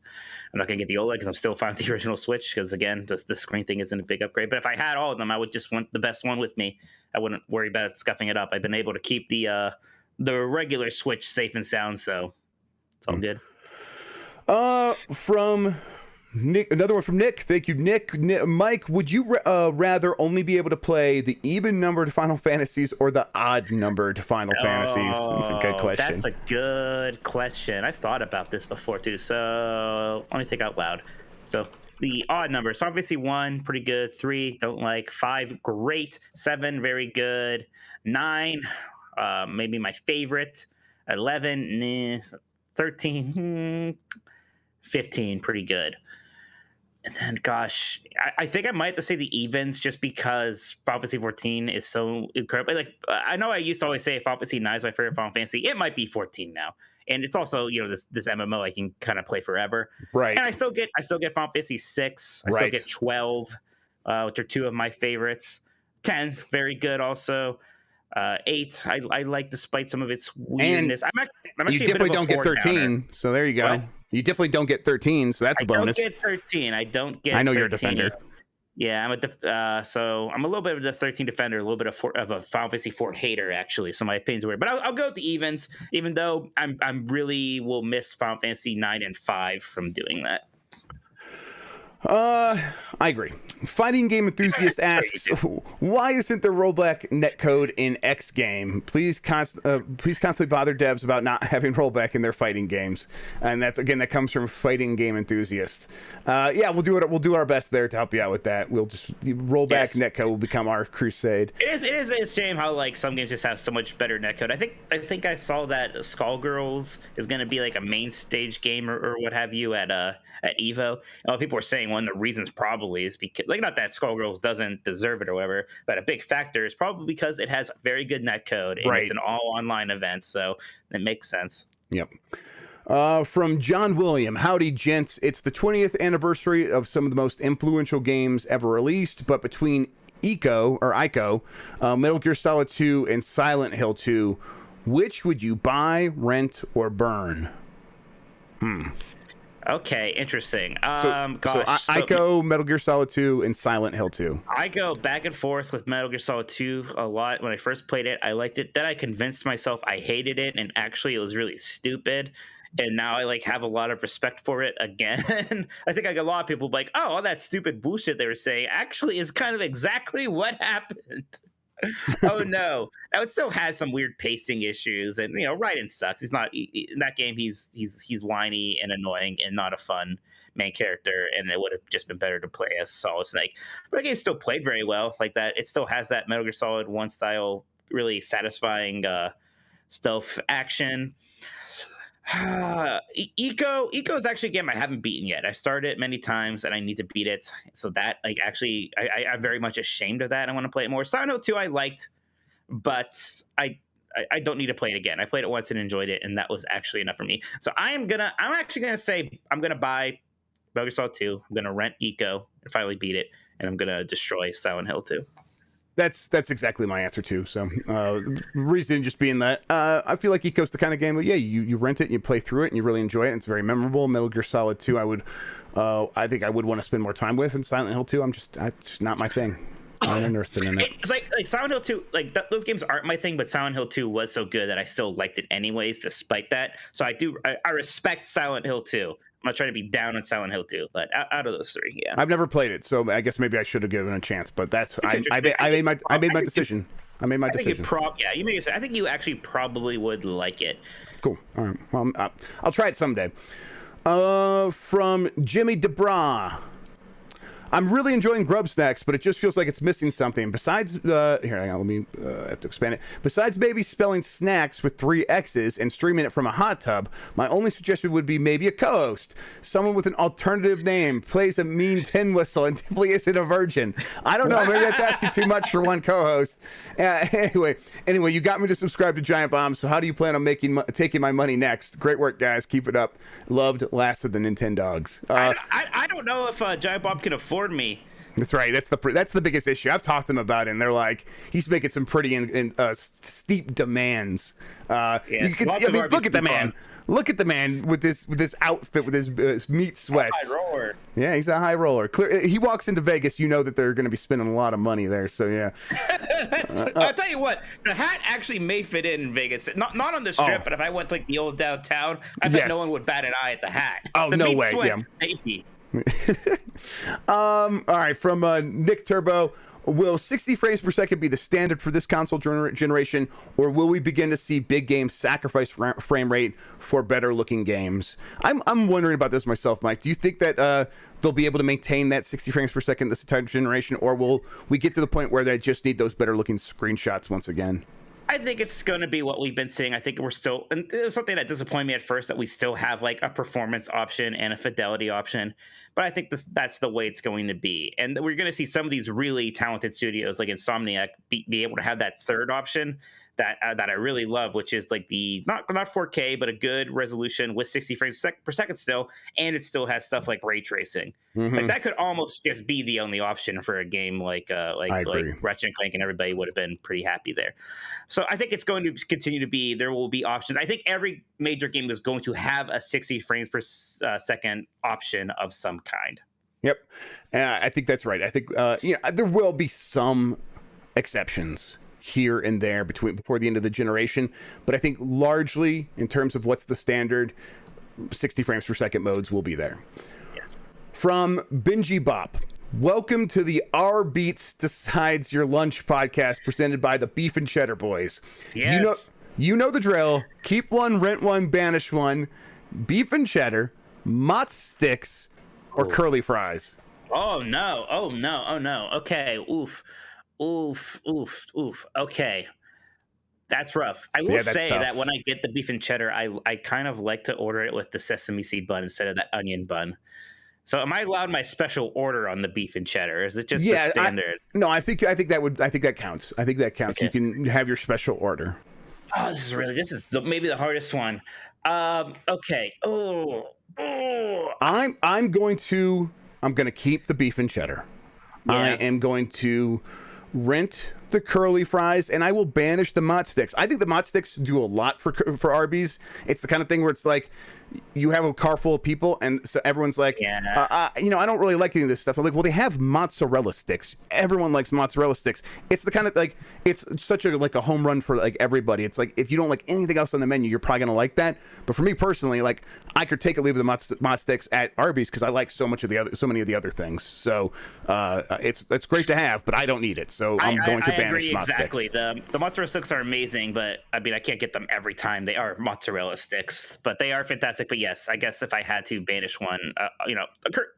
I'm not gonna get the OLED because I'm still fine with the original Switch because again, the screen thing isn't a big upgrade. But if I had all of them, I would just want the best one with me. I wouldn't worry about scuffing it up. I've been able to keep the regular Switch safe and sound, so it's all good. From Nick, another one from Nick. Thank you, Nick. Mike, would you rather only be able to play the even numbered Final Fantasies or the odd numbered Final Fantasies? That's a good question. That's a good question. I've thought about this before too. So let me think out loud. So the odd numbers. So obviously 1, pretty good. 3, don't like. 5, great. 7, very good. 9, maybe my favorite. 11, nah. 13, 15, pretty good. And then, gosh, I think I might have to say the evens just because Final Fantasy 14 is so incredible. Like, I know I used to always say Final Fantasy 9 is my favorite Final Fantasy. It might be 14 now. And it's also, you know, this MMO I can kind of play forever. Right. And I still get Final Fantasy 6. I still get 12, which are 2 of my favorites. 10, very good also. 8, I like despite some of its weirdness. I'm actually you definitely don't get 13, counter. so there you go. What? You definitely don't get 13, so that's a bonus. I don't get 13. I don't get. I know 13. you're a defender. Yeah, so I'm a little bit of the 13 defender, a little bit of a Final Fantasy 4 hater actually. So my opinion's weird, but I'll go with the evens, even though I'm really will miss Final Fantasy 9 and 5 from doing that. I agree. Fighting game enthusiast asks, why isn't there rollback netcode in X game? Please constantly bother devs about not having rollback in their fighting games. And that comes from fighting game enthusiasts. Yeah, we'll do our best there to help you out with that. We'll just rollback netcode will become our crusade. It is a shame how like some games just have so much better netcode. I think I saw that Skullgirls is going to be like a main stage game or what have you at Evo. And people were saying one of the reasons probably is because, like, not that Skullgirls doesn't deserve it or whatever, but a big factor is probably because it has very good netcode and it's an all online event, so it makes sense. Yep. From John William, howdy gents. It's the 20th anniversary of some of the most influential games ever released, but between Ico, Metal Gear Solid 2 and Silent Hill 2, which would you buy, rent, or burn? Okay, interesting. Ico, Metal Gear Solid 2, and Silent Hill 2. I go back and forth with Metal Gear Solid 2 a lot. When I first played it, I liked it. Then I convinced myself I hated it, and actually it was really stupid. And now I like have a lot of respect for it again. I think like a lot of people like, oh, all that stupid bullshit they were saying actually is kind of exactly what happened. Oh no, now it still has some weird pacing issues, and you know, Raiden sucks. He's not in that game. He's whiny and annoying and not a fun main character. And it would have just been better to play as Solid Snake. But the game still played very well. Like that, it still has that Metal Gear Solid 1 style, really stealth action. Eco is actually a game I haven't beaten yet. I've started it many times and I need to beat it. So that like actually I'm very much ashamed of that. I want to play it more. Silent Hill 2 I liked, but I don't need to play it again. I played it once and enjoyed it, and that was actually enough for me. So I'm actually gonna say I'm gonna buy Metal Gear Solid 2. I'm gonna rent Eco and finally beat it, and I'm gonna destroy Silent Hill 2. That's exactly my answer too. So reason just being that I feel like Eco's the kind of game that you rent it and you play through it and you really enjoy it and it's very memorable. Metal Gear Solid 2 I think I would want to spend more time with, and Silent Hill 2 it's just not my thing. I'm interested in it. It's like Silent Hill 2, like those games aren't my thing, but Silent Hill 2 was so good that I still liked it anyways, despite that. So I respect Silent Hill 2. I'm not trying to be down on Silent Hill 2, but out of those three, yeah. I've never played it, so I guess maybe I should have given it a chance. But I made my decision. I made my decision. I think you actually probably would like it. Cool. All right. Well, I'll try it someday. From Jimmy DeBra. I'm really enjoying Grubb snacks, but it just feels like it's missing something. Besides, here, hang on, let me have to expand it. Besides maybe spelling snacks with 3 X's and streaming it from a hot tub, my only suggestion would be maybe a co-host. Someone with an alternative name, plays a mean tin whistle, and typically isn't a virgin. I don't know, maybe that's asking too much for one co-host. Anyway, you got me to subscribe to Giant Bomb, so how do you plan on taking my money next? Great work, guys. Keep it up. Loved Last of the Nintendogs. I don't know if Giant Bomb can afford me. That's right. That's the biggest issue. I've talked to them about it, and they're like, he's making some pretty steep demands. Yes, look at the man. Look at the man with this outfit with his meat sweats. High roller. Yeah, he's a high roller. He walks into Vegas, you know that they're going to be spending a lot of money there. So yeah. I'll tell you what, the hat actually may fit in Vegas. Not on the strip, but if I went to like the old downtown, I bet no one would bat an eye at the hat. Oh, the no meat way. Sweats, maybe. All right, from Nick Turbo. Will 60 frames per second be the standard for this console generation, or will we begin to see big games sacrifice frame rate for better looking games? I'm wondering about this myself, Mike. Do you think that they'll be able to maintain that 60 frames per second this entire generation, or will we get to the point where they just need those better looking screenshots once again? I think it's going to be what we've been seeing. I think we're still, and it was something that disappointed me at first, that we still have like a performance option and a fidelity option. But I think that's the way it's going to be. And we're going to see some of these really talented studios like Insomniac be able to have that third option that I really love, which is like the not 4K, but a good resolution with 60 frames per second still, and it still has stuff like ray tracing. Like that could almost just be the only option for a game like Ratchet and Clank, and everybody would have been pretty happy there. So I think it's going to continue to be, there will be options. I think every major game is going to have a 60 frames per second option of some kind. Yep, I think that's right. I think there will be some exceptions here and there before the end of the generation, but I think largely in terms of what's the standard, 60 frames per second modes will be there. Yes. From Benji Bop, welcome to the Our Beats Decides Your Lunch podcast presented by the Beef and Cheddar Boys. Yes. You know the drill. Keep one, rent one, banish one. Beef and cheddar, Mott sticks, or curly fries. Oh no. Okay. Oof. Okay. That's rough. I will say tough. that when I get the beef and cheddar, I kind of like to order it with the sesame seed bun instead of that onion bun. So am I allowed my special order on the beef and cheddar? Or is it just the standard? I think that counts. I think that counts. Okay. You can have your special order. Oh, this is maybe the hardest one. Okay. I'm going to keep the beef and cheddar. Yeah. I am going to rent the curly fries, and I will banish the Mott sticks. I think the Mott sticks do a lot for Arby's. It's the kind of thing where it's like you have a car full of people, and so everyone's like, I don't really like any of this stuff. I'm like, well, they have mozzarella sticks. Everyone likes mozzarella sticks. It's the kind of like, it's such a home run for like everybody. It's like, if you don't like anything else on the menu, you're probably gonna like that. But for me personally, like, I could take or leave the Mott sticks at Arby's because I like so many of the other things. So it's great to have, but I don't need it. So I'm going to banish Mott sticks. Exactly. The mozzarella sticks are amazing, but I mean, I can't get them every time. They are mozzarella sticks, but they are fantastic. But yes, I guess if I had to banish one,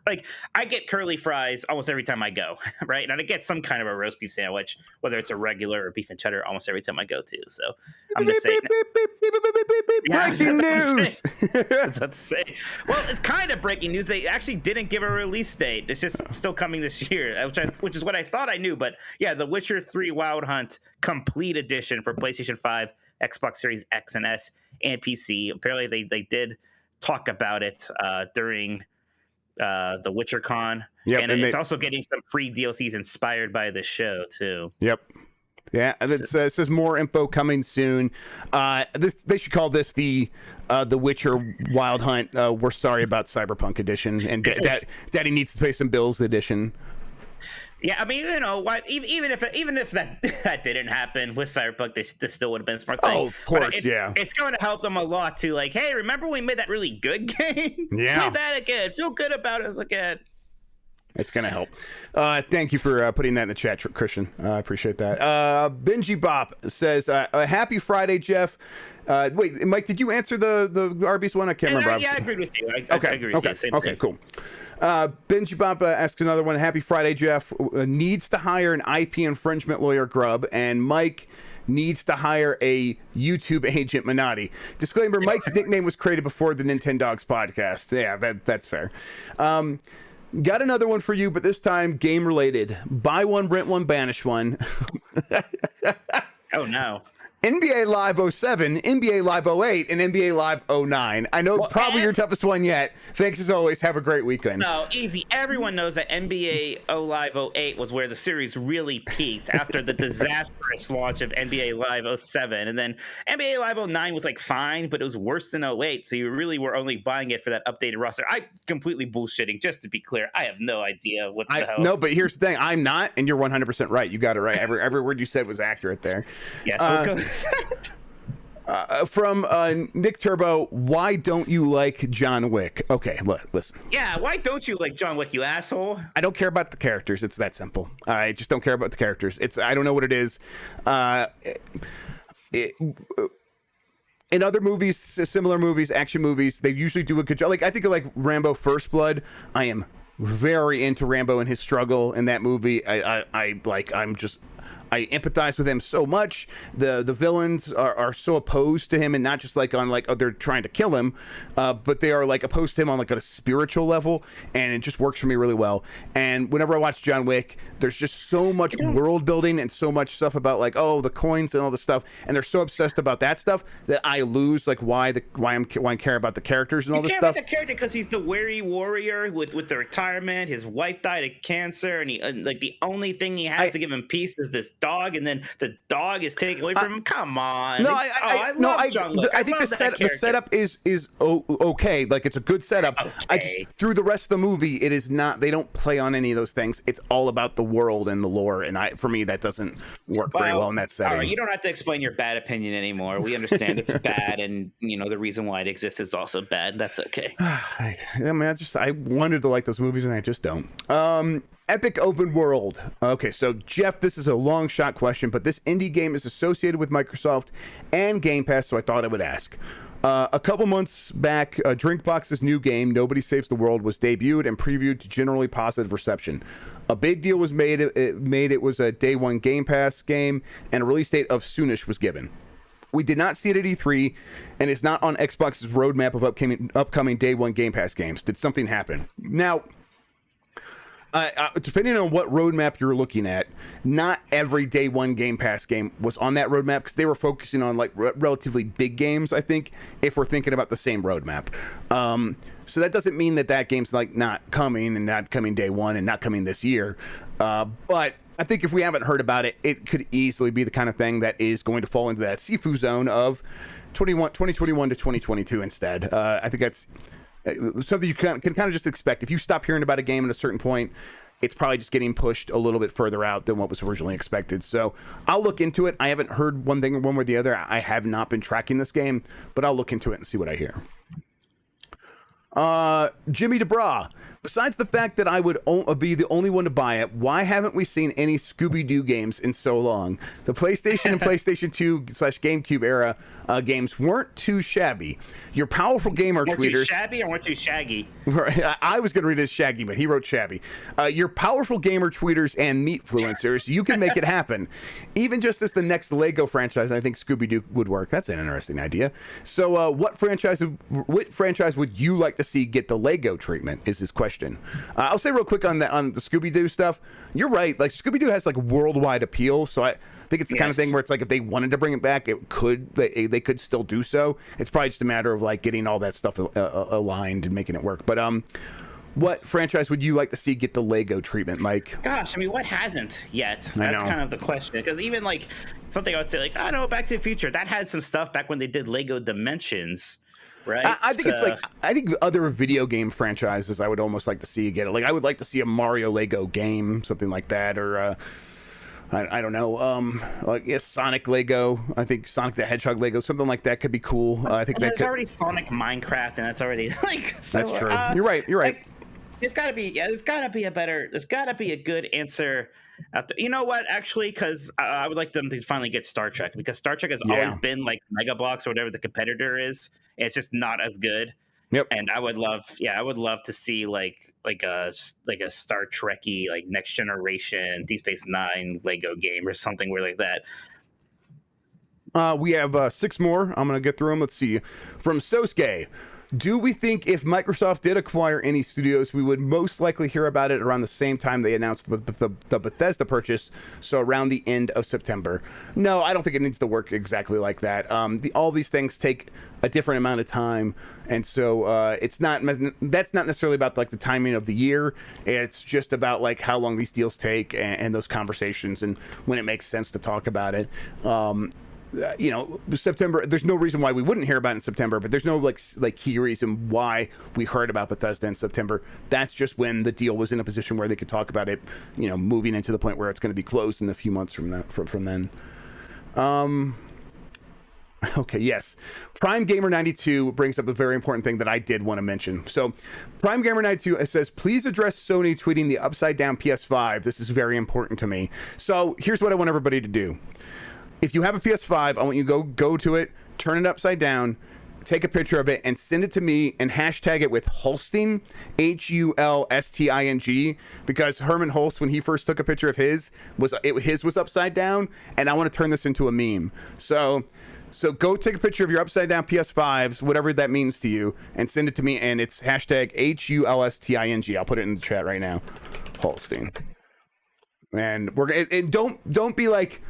like I get curly fries almost every time I go, right? And I get some kind of a roast beef sandwich, whether it's a regular or beef and cheddar, almost every time I go to. So I'm just saying. Breaking news. That's what to say. Well, it's kind of breaking news. They actually didn't give a release date. It's just still coming this year, which is what I thought I knew. But yeah, The Witcher 3 Wild Hunt Complete Edition for PlayStation 5, Xbox Series X and S, and PC. Apparently, they did talk about it during the Witcher Con. Yep, and it's also getting some free DLCs inspired by the show too. Yep. Yeah, it says more info coming soon. They should call this the Witcher Wild Hunt. We're sorry about Cyberpunk Edition, and Daddy needs to pay some bills edition. Yeah, I mean, what? Even if that didn't happen with Cyberpunk, this still would have been a smart thing. Oh, of course, yeah. It's going to help them a lot to like, hey, remember we made that really good game? Yeah, play that again. Feel good about it again. It's going to help. Thank you for putting that in the chat, Christian. I appreciate that. Benji Bop says, happy Friday, Jeff. Wait, Mike, did you answer the Arby's one? I can't remember. Yeah, I agreed with you. I agree with you. Same thing. Cool. Benji Bop asks another one. Happy Friday, Jeff. Needs to hire an IP infringement lawyer, Grubb, and Mike needs to hire a YouTube agent, Minotti. Disclaimer, Mike's nickname was created before the Nintendogs podcast. Yeah, that's fair. Got another one for you, but this time game related. Buy one, rent one, banish one. Oh no. NBA Live 07, NBA Live 08, and NBA Live 09. I know probably your toughest one yet. Thanks as always. Have a great weekend. No, easy. Everyone knows that NBA Live 08 was where the series really peaked after the disastrous launch of NBA Live 07. And then NBA Live 09 was like fine, but it was worse than 08. So you really were only buying it for that updated roster. I completely bullshitting, just to be clear. I have no idea what the hell. No, but here's the thing. I'm not, and you're 100% right. You got it right. Every word you said was accurate there. Yeah, so From Nick Turbo, why don't you like John Wick? Okay, listen. Yeah, why don't you like John Wick, you asshole? I don't care about the characters. It's that simple. I just don't care about the characters. I don't know what it is. In other movies, similar movies, action movies, they usually do a good job. Like, I think of like Rambo First Blood. I am very into Rambo and his struggle in that movie. I empathize with him so much. The villains are so opposed to him, and not just like on like, oh, they're trying to kill him, but they are like opposed to him on like a spiritual level, and it just works for me really well. And whenever I watch John Wick, there's just so much world building and so much stuff about like, oh, the coins and all the stuff, and they're so obsessed about that stuff that I lose like why I care about the characters and all this stuff. You care about the character because he's the weary warrior with the retirement. His wife died of cancer, and he like the only thing he has to give him peace is this dog, and then the dog is taken away from him. Come on. No, I think the setup is okay. Like, it's a good setup. Okay. Through the rest of the movie, it is not. They don't play on any of those things. It's all about the world and the lore, and for me, that doesn't work very well in that setting. All right, you don't have to explain your bad opinion anymore. We understand it's bad, and the reason why it exists is also bad. That's okay. I wanted to like those movies, and I just don't. Epic open world. Okay, so Jeff, this is a long shot question, but this indie game is associated with Microsoft and Game Pass, so I thought I would ask. A couple months back, Drinkbox's new game, Nobody Saves the World, was debuted and previewed to generally positive reception. A big deal was made. It was a day one Game Pass game, and a release date of soonish was given. We did not see it at E3, and it's not on Xbox's roadmap of upcoming day one Game Pass games. Did something happen? Now, depending on what roadmap you're looking at, not every day one Game Pass game was on that roadmap, because they were focusing on like relatively big games, I think, if we're thinking about the same roadmap. So that doesn't mean that game's like not coming, and not coming day one, and not coming this year. But I think if we haven't heard about it, it could easily be the kind of thing that is going to fall into that Sifu zone of 2021 to 2022 instead. I think that's something you can kind of just expect. If you stop hearing about a game at a certain point, it's probably just getting pushed a little bit further out than what was originally expected. So I'll look into it. I haven't heard one thing one way or the other. I have not been tracking this game, but I'll look into it and see what I hear. Jimmy DeBra, besides the fact that I would be the only one to buy it, why haven't we seen any Scooby-Doo games in so long? The PlayStation and PlayStation 2 / GameCube era games weren't too shabby. Your powerful gamer tweeters... Too shabby or weren't too shaggy? I was going to read it as shaggy, but he wrote shabby. Your powerful gamer tweeters and meatfluencers, you can make it happen. Even just as the next Lego franchise, I think Scooby-Doo would work. That's an interesting idea. So what franchise would you like to see get the Lego treatment, is his question. I'll say real quick on the Scooby-Doo stuff. You're right. Like, Scooby-Doo has like worldwide appeal, so I think it's the kind of thing where it's like if they wanted to bring it back, they could still do so. It's probably just a matter of like getting all that stuff aligned and making it work. But what franchise would you like to see get the Lego treatment, Mike? Gosh, I mean, what hasn't yet? That's kind of the question. Because even like something I would say, like, I know Back to the Future, that had some stuff back when they did Lego Dimensions. Right. I think it's like, I think other video game franchises I would almost like to see you get it. Like, I would like to see a Mario Lego game, something like that, or I don't know, like Sonic Lego. I think Sonic the Hedgehog Lego, something like that could be cool. I think there's already Sonic Minecraft, and that's already like. So, that's true. You're right. Like, there's got to be a good answer out there. You know what? Actually, because I would like them to finally get Star Trek, because Star Trek has always been like Mega Bloks or whatever the competitor is. It's just not as good. Yep. And I would love to see like a Star Trekky, like Next Generation, Deep Space Nine Lego game or something weird like that. We have 6 more. I'm gonna get through them. Let's see. From Sosuke. Do we think if Microsoft did acquire any studios, we would most likely hear about it around the same time they announced the Bethesda purchase, so around the end of September? No, I don't think it needs to work exactly like that. All these things take a different amount of time, and so that's not necessarily about like the timing of the year. It's just about like how long these deals take and those conversations and when it makes sense to talk about it. September, there's no reason why we wouldn't hear about it in September, but there's no like key reason why we heard about Bethesda in September. That's just when the deal was in a position where they could talk about it, moving into the point where it's going to be closed in a few months from then. Okay, yes. Prime Gamer 92 brings up a very important thing that I did want to mention. So, Prime Gamer 92 says, please address Sony tweeting the upside down PS5. This is very important to me. So, here's what I want everybody to do. If you have a PS5, I want you to go to it, turn it upside down, take a picture of it, and send it to me and hashtag it with Holsting, Hulsting, because Herman Holst, when he first took a picture of his was upside down, and I want to turn this into a meme. So go take a picture of your upside down PS5s, whatever that means to you, and send it to me, and it's hashtag Hulsting. I'll put it in the chat right now. Holsting. And don't be like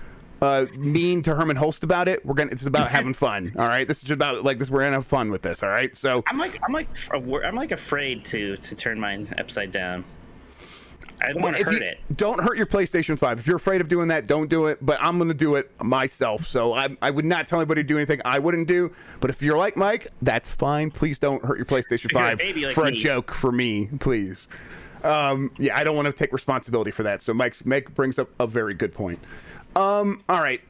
mean to Herman Holst about it. It's about having fun. All right, this is just about like this. We're gonna have fun with this. All right. So I'm afraid to turn mine upside down. I don't want to hurt it. Don't hurt your PlayStation 5. If you're afraid of doing that, don't do it. But I'm going to do it myself. So I would not tell anybody to do anything I wouldn't do. But if you're like Mike, that's fine. Please don't hurt your PlayStation 5 for a joke for me, please. Yeah, I don't want to take responsibility for that. So Mike brings up a very good point. All right.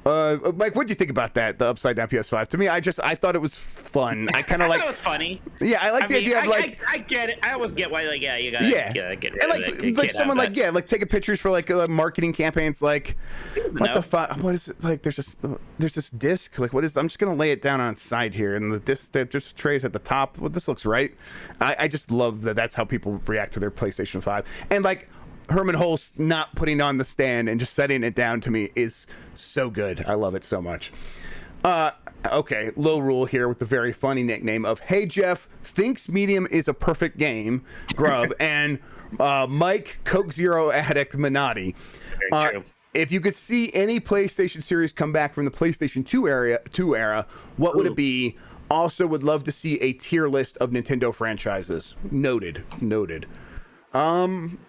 Mike, what do you think about that? The upside down PS5. To me, I thought it was fun. I kind of like. It was funny. Yeah, I like the idea of like. I get it. I always get why. Like, yeah, you gotta. Get rid and of it. like someone like take pictures for like marketing campaigns. Like, what the fuck? What is it? Like, there's this disc. Like, what is? I'm just gonna lay it down on its side here, and the disc just trays at the top. Well, this looks right. I just love that. That's how people react to their PlayStation 5, and like. Herman Holst not putting on the stand and just setting it down to me is so good. I love it so much. Okay, Low Rule here with the very funny nickname of Hey Jeff thinks Medium is a perfect game, Grubb, and Mike Coke Zero Addict Minotti. Very true. If you could see any PlayStation series come back from the PlayStation 2 era, what would it be? Also would love to see a tier list of Nintendo franchises. Noted.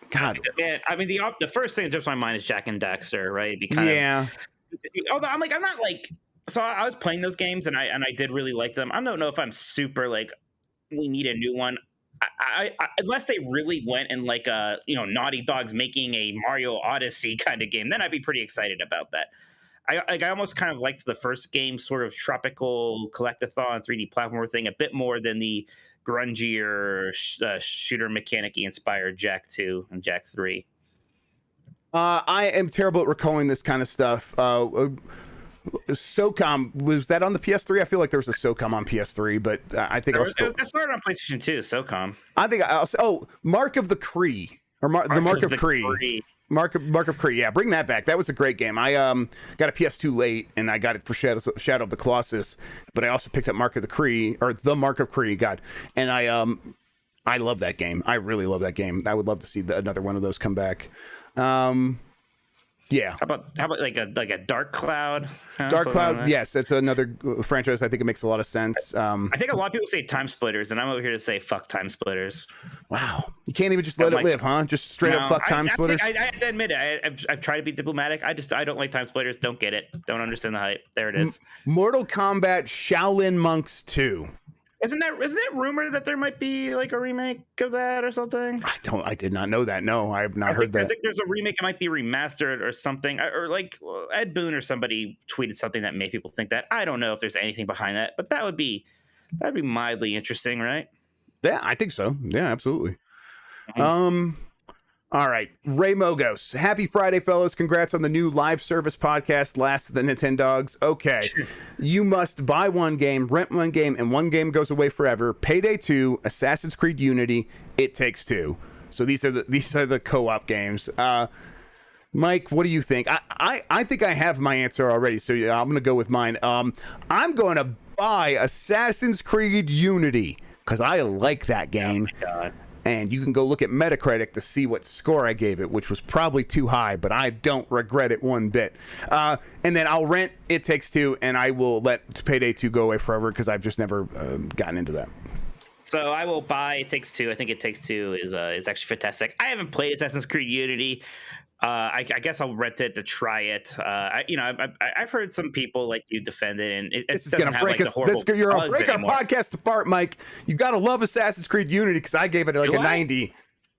God. Yeah, I mean the first thing that jumps to my mind is Jak and Daxter, right? Because although I'm not like so I was playing those games and I did really like them. I don't know if I'm super like we need a new one. I unless they really went and like Naughty Dog's making a Mario Odyssey kind of game, then I'd be pretty excited about that. I almost kind of liked the first game, sort of tropical collectathon 3D platformer thing, a bit more than the grungier shooter mechanic-y inspired Jak 2 and Jak 3. I am terrible at recalling this kind of stuff. SOCOM, was that on the PS3? I feel like there was a SOCOM on PS3, but I think that started on PlayStation 2, SOCOM. I think Mark of the Kree, or the Mark of Kree. Mark of Kree, yeah, bring that back. That was a great game. I got a PS2 late, and I got it for Shadow of the Colossus, but I also picked up Mark of the Kree, or the Mark of Kree, God, and I love that game. I really love that game. I would love to see another one of those come back. Yeah. How about like a Dark Cloud? Dark Cloud, yes, that's another franchise. I think it makes a lot of sense. I think a lot of people say Time Splitters, and I'm over here to say fuck Time Splitters. Wow, you can't even just let it live, huh? Just straight up fuck Time Splitters. I have to admit it. I've tried to be diplomatic. I don't like Time Splitters. Don't get it. Don't understand the hype. There it is. Mortal Kombat Shaolin Monks 2. Isn't it rumored that there might be like a remake of that or something? I did not know that. No, I have not heard that. I think there's a remake. It might be remastered or something. Or like Ed Boon or somebody tweeted something that made people think that. I don't know if there's anything behind that, but that'd be mildly interesting, right? Yeah, I think so. Yeah, absolutely. Mm-hmm. All right, Ray Mogos. Happy Friday, fellas. Congrats on the new live service podcast, Last of the Nintendogs. Okay. You must buy one game, rent one game, and one game goes away forever. Payday 2, Assassin's Creed Unity, It Takes Two. So these are the co-op games. Mike, what do you think? I think I have my answer already, so yeah, I'm going to go with mine. I'm going to buy Assassin's Creed Unity because I like that game. Oh my God. And you can go look at Metacritic to see what score I gave it, which was probably too high, but I don't regret it one bit. And then I'll rent It Takes Two, and I will let Payday 2 go away forever because I've just never gotten into that. So I will buy It Takes Two. I think It Takes Two is actually fantastic. I haven't played Assassin's Creed Unity. I guess I'll rent it to try it. I've heard some people like you defend it, and this is going to break us. You're break our podcast apart, Mike. You got to love Assassin's Creed Unity because I gave it like a 90.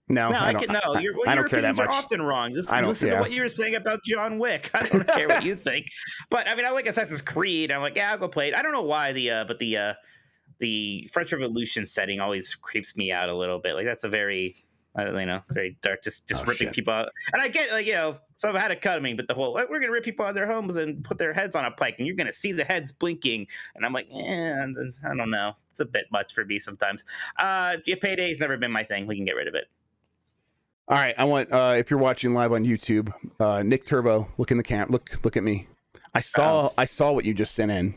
No, No, I I don't. can no. Your I your don't care that opinions are much. often wrong. Just I don't- listen yeah. to what you were saying about John Wick. I don't care what you think. But I mean, I like Assassin's Creed. I'm like, yeah, I'll go play it. I don't know why the French Revolution setting always creeps me out a little bit. Like that's a very very dark, just Oh, ripping shit. people out. And I get some had it coming, but the whole like, we're gonna rip people out of their homes and put their heads on a pike, and you're gonna see the heads blinking. And I'm like, I don't know. It's a bit much for me sometimes. Payday's never been my thing. We can get rid of it. All right, I want if you're watching live on YouTube, Nick Turbo, look in the camera. Look at me. I saw what you just sent in.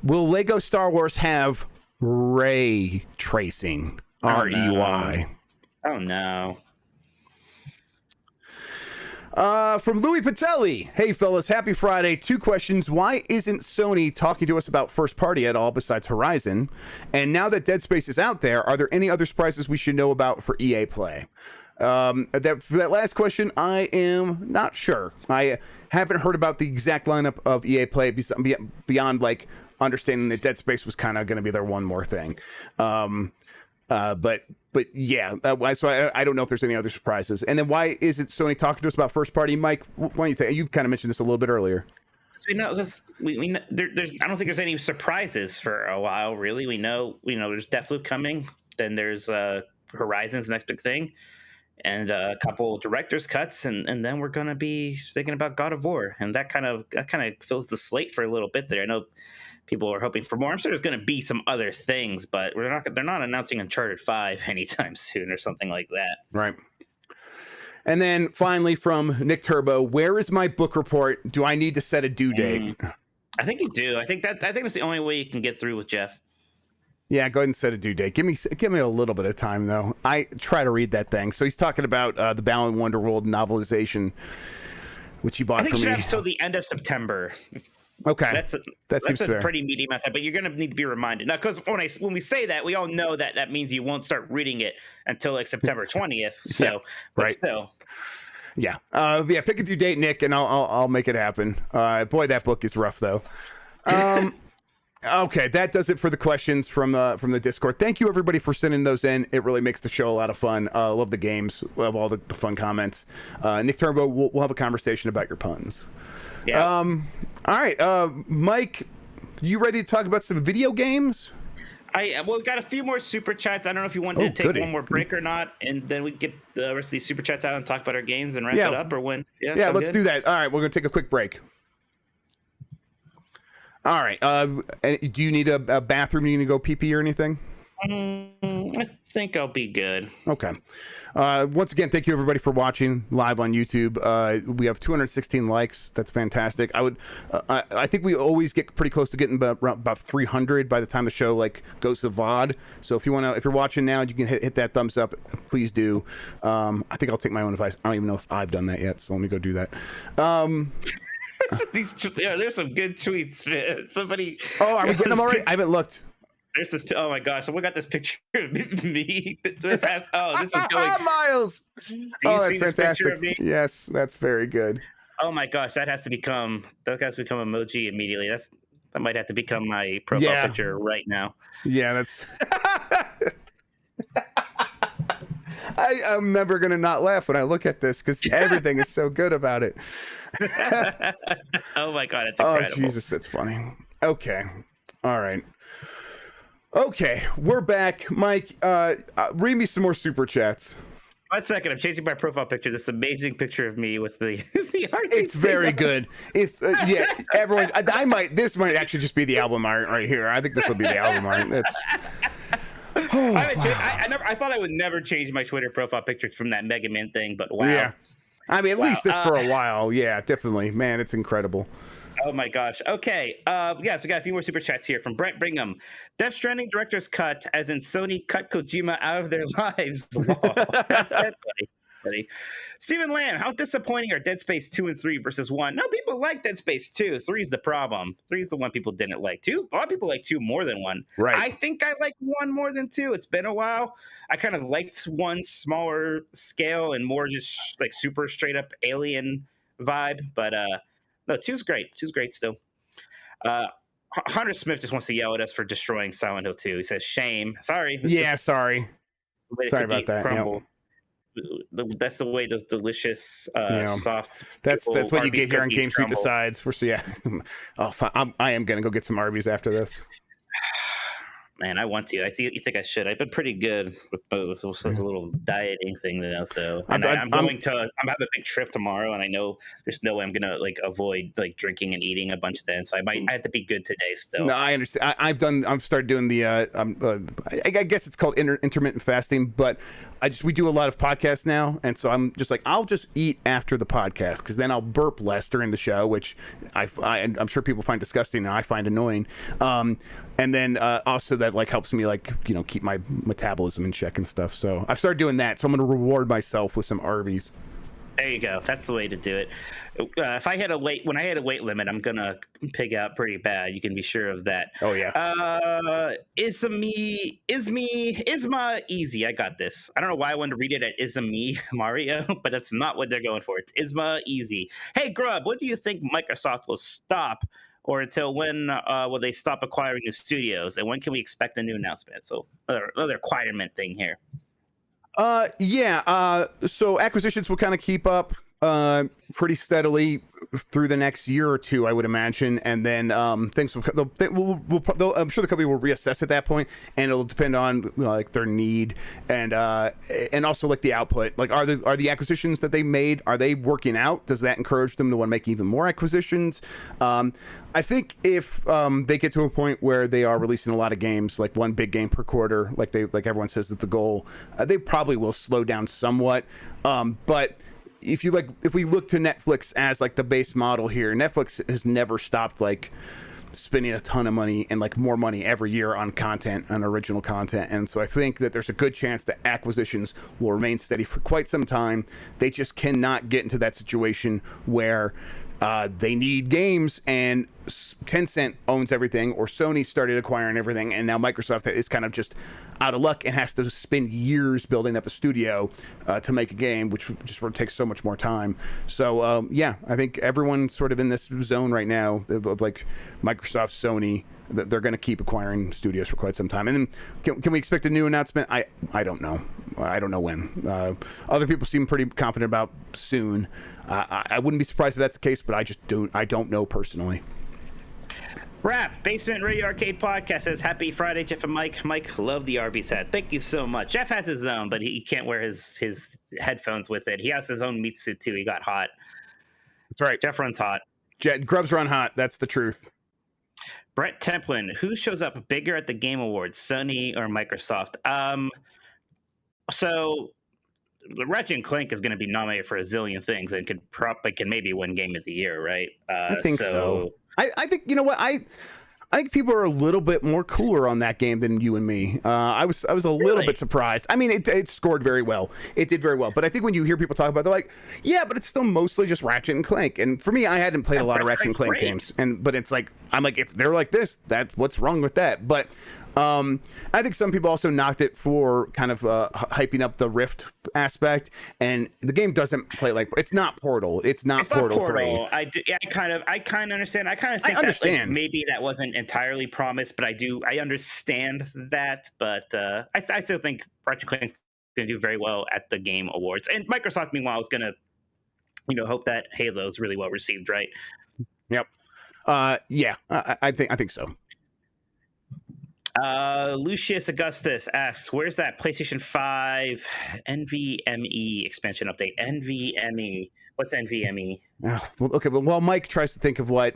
Will Lego Star Wars have ray tracing? REY. Oh no. From Louis Patelli. Hey fellas, happy Friday. 2 questions. Why isn't Sony talking to us about first party at all besides Horizon? And now that Dead Space is out there, are there any other surprises we should know about for EA Play? For that last question, I am not sure. I haven't heard about the exact lineup of EA Play beyond like understanding that Dead Space was kind of going to be their one more thing. But yeah, so I don't know if there's any other surprises. And then why isn't Sony talking to us about first party? Mike, why don't you think you kind of mentioned this a little bit earlier? We know because we know, there's I don't think there's any surprises for a while. Really, we know there's Deathloop coming. Then there's Horizon's the next big thing, and a couple director's cuts, and then we're gonna be thinking about God of War, and that kind of fills the slate for a little bit there. I know people are hoping for more. I'm sure there's going to be some other things, but they're not announcing Uncharted 5 anytime soon or something like that. Right. And then finally from Nick Turbo, where is my book report? Do I need to set a due date? I think you do. I think that's the only way you can get through with Jeff. Yeah, go ahead and set a due date. Give me a little bit of time though. I try to read that thing. So he's talking about the Balan Wonderworld novelization, which he bought for me. I think you should have until the end of September. Okay, that seems fair. Pretty meaty amount of time, but you're going to need to be reminded now because when we say that, we all know that means you won't start reading it until like September 20th. So, yeah, right. Still. Yeah, pick a due date, Nick, and I'll make it happen. Boy, that book is rough though. Okay, that does it for the questions from the Discord. Thank you everybody for sending those in. It really makes the show a lot of fun. Love the games. Love all the fun comments. Nick Turbo, we'll have a conversation about your puns. Yeah. All right, Mike, you ready to talk about some video games? We've got a few more super chats. I don't know if you wanted to take one more break or not, and then we get the rest of these super chats out and talk about our games and wrap it up, or when. Yeah, let's do that. All right, we're gonna take a quick break. All right. Do you need a bathroom? Do you need to go pee or anything? I think I'll be good. Okay. Once again, thank you everybody for watching live on YouTube. We have 216 likes. That's fantastic. I think we always get pretty close to getting about 300 by the time the show goes to VOD. So if you're watching now, you can hit that thumbs up. Please do. I think I'll take my own advice. I don't even know if I've done that yet. So let me go do that. There's some good tweets, man. Somebody. Oh, are we getting them already? I haven't looked. There's this. Oh my gosh! So we got this picture of me. This is going. Miles. That's fantastic. Yes, that's very good. Oh my gosh, that has to become emoji immediately. That might have to become my profile picture right now. Yeah, that's. I'm never gonna not laugh when I look at this because everything is so good about it. Oh my god, it's incredible. Oh Jesus, that's funny. Okay, all right. Okay, we're back. Mike, read me some more super chats. 1 second, I'm changing my profile picture. This amazing picture of me with the art. It's very good. If everyone, this might actually just be the album art right here. I think this will be the album art. That's. I thought I would never change my Twitter profile picture from that Mega Man thing, but wow. Yeah, I mean, at least this for a while. Yeah, definitely, man, it's incredible. Oh my gosh. Okay. So we got a few more super chats here from Brent Brigham. Death Stranding director's cut, as in Sony cut Kojima out of their lives. That's funny. Stephen Lamb, how disappointing are Dead Space 2 and 3 versus 1? No, people like Dead Space 2. 3 is the problem. 3 is the one people didn't like. 2, a lot of people like 2 more than 1. Right. I think I like 1 more than 2. It's been a while. I kind of liked 1's smaller scale and more just like super straight up alien vibe. But no, 2's great. 2's great still. Hunter Smith just wants to yell at us for destroying Silent Hill 2. He says, shame. Sorry. Sorry. Sorry about that. Crumble. That's the way those delicious, soft. That's what you Arby's get here on cookies Game Street crumble. Decides. Yeah. Oh, I am gonna go get some Arby's after this. Man, I want to. You think I should? I've been pretty good with both. It's a little dieting thing, though. So, and I'm having a big trip tomorrow, and I know there's no way I'm gonna avoid drinking and eating a bunch of that. So I have to be good today still. No, I understand. I've started doing the. I guess it's called intermittent fasting, but we do a lot of podcasts now, and so I'm just I'll just eat after the podcast because then I'll burp less during the show, which I'm sure people find disgusting and I find annoying. And then also that helps me keep my metabolism in check and stuff. So I've started doing that. So I'm going to reward myself with some Arby's. There you go. That's the way to do it. If I had when I had a weight limit, I'm gonna pig out pretty bad. You can be sure of that. Oh yeah. Isma easy. I got this. I don't know why I wanted to read it at Isma Mario, but that's not what they're going for. It's Isma easy. Hey Grubb, what do you think Microsoft will stop, or until when will they stop acquiring new studios, and when can we expect a new announcement? So another acquirement thing here. So acquisitions will kind of keep up pretty steadily through the next year or two, I would imagine, and then things I'm sure the company will reassess at that point, and it'll depend on their need and also the output. Are the acquisitions that they made, are they working out? Does that encourage them to want to make even more acquisitions? I think if they get to a point where they are releasing a lot of games, one big game per quarter, like everyone says is the goal, they probably will slow down somewhat. But if we look to Netflix as the base model here, Netflix has never stopped spending a ton of money and more money every year on content, on original content. And so I think that there's a good chance that acquisitions will remain steady for quite some time. They just cannot get into that situation where they need games and Tencent owns everything, or Sony started acquiring everything, and now Microsoft is kind of just out of luck and has to spend years building up a studio to make a game, which just takes so much more time. So I think everyone's sort of in this zone right now of Microsoft, Sony. They're going to keep acquiring studios for quite some time. And then can we expect a new announcement? I don't know. I don't know when. Other people seem pretty confident about soon. I wouldn't be surprised if that's the case, but I don't know personally. Rap, Basement Radio Arcade Podcast says, happy Friday, Jeff and Mike. Mike, love the Arby's hat. Thank you so much. Jeff has his own, but he can't wear his headphones with it. He has his own meat suit, too. He got hot. That's right. Jeff runs hot. Grubbs run hot. That's the truth. Brett Templin, who shows up bigger at the Game Awards, Sony or Microsoft? So Ratchet and Clank is going to be nominated for a zillion things and can maybe win Game of the Year, right? I think so. I think, you know what, I think people are a little bit more cooler on that game than you and me. I was a little bit surprised. I mean, it scored very well. It did very well. But I think when you hear people talk about it, they're like, yeah, but it's still mostly just Ratchet and Clank. And for me, I hadn't played a lot of Ratchet and Clank games. But it's I'm like, if they're like this, what's wrong with that? But I think some people also knocked it for kind of hyping up the Rift aspect, and the game doesn't play it's not Portal. It's not Portal 3. I kind of understand. I kind of think that maybe that wasn't entirely promised, but I understand that. But I still think Ratchet Clank is going to do very well at the Game Awards, and Microsoft, meanwhile, is going to hope that Halo is really well received, right? Yep. Yeah, I think so. Lucius Augustus asks, where's that PlayStation 5 NVMe expansion update? NVMe. What's NVMe? Okay, but while Mike tries to think of what,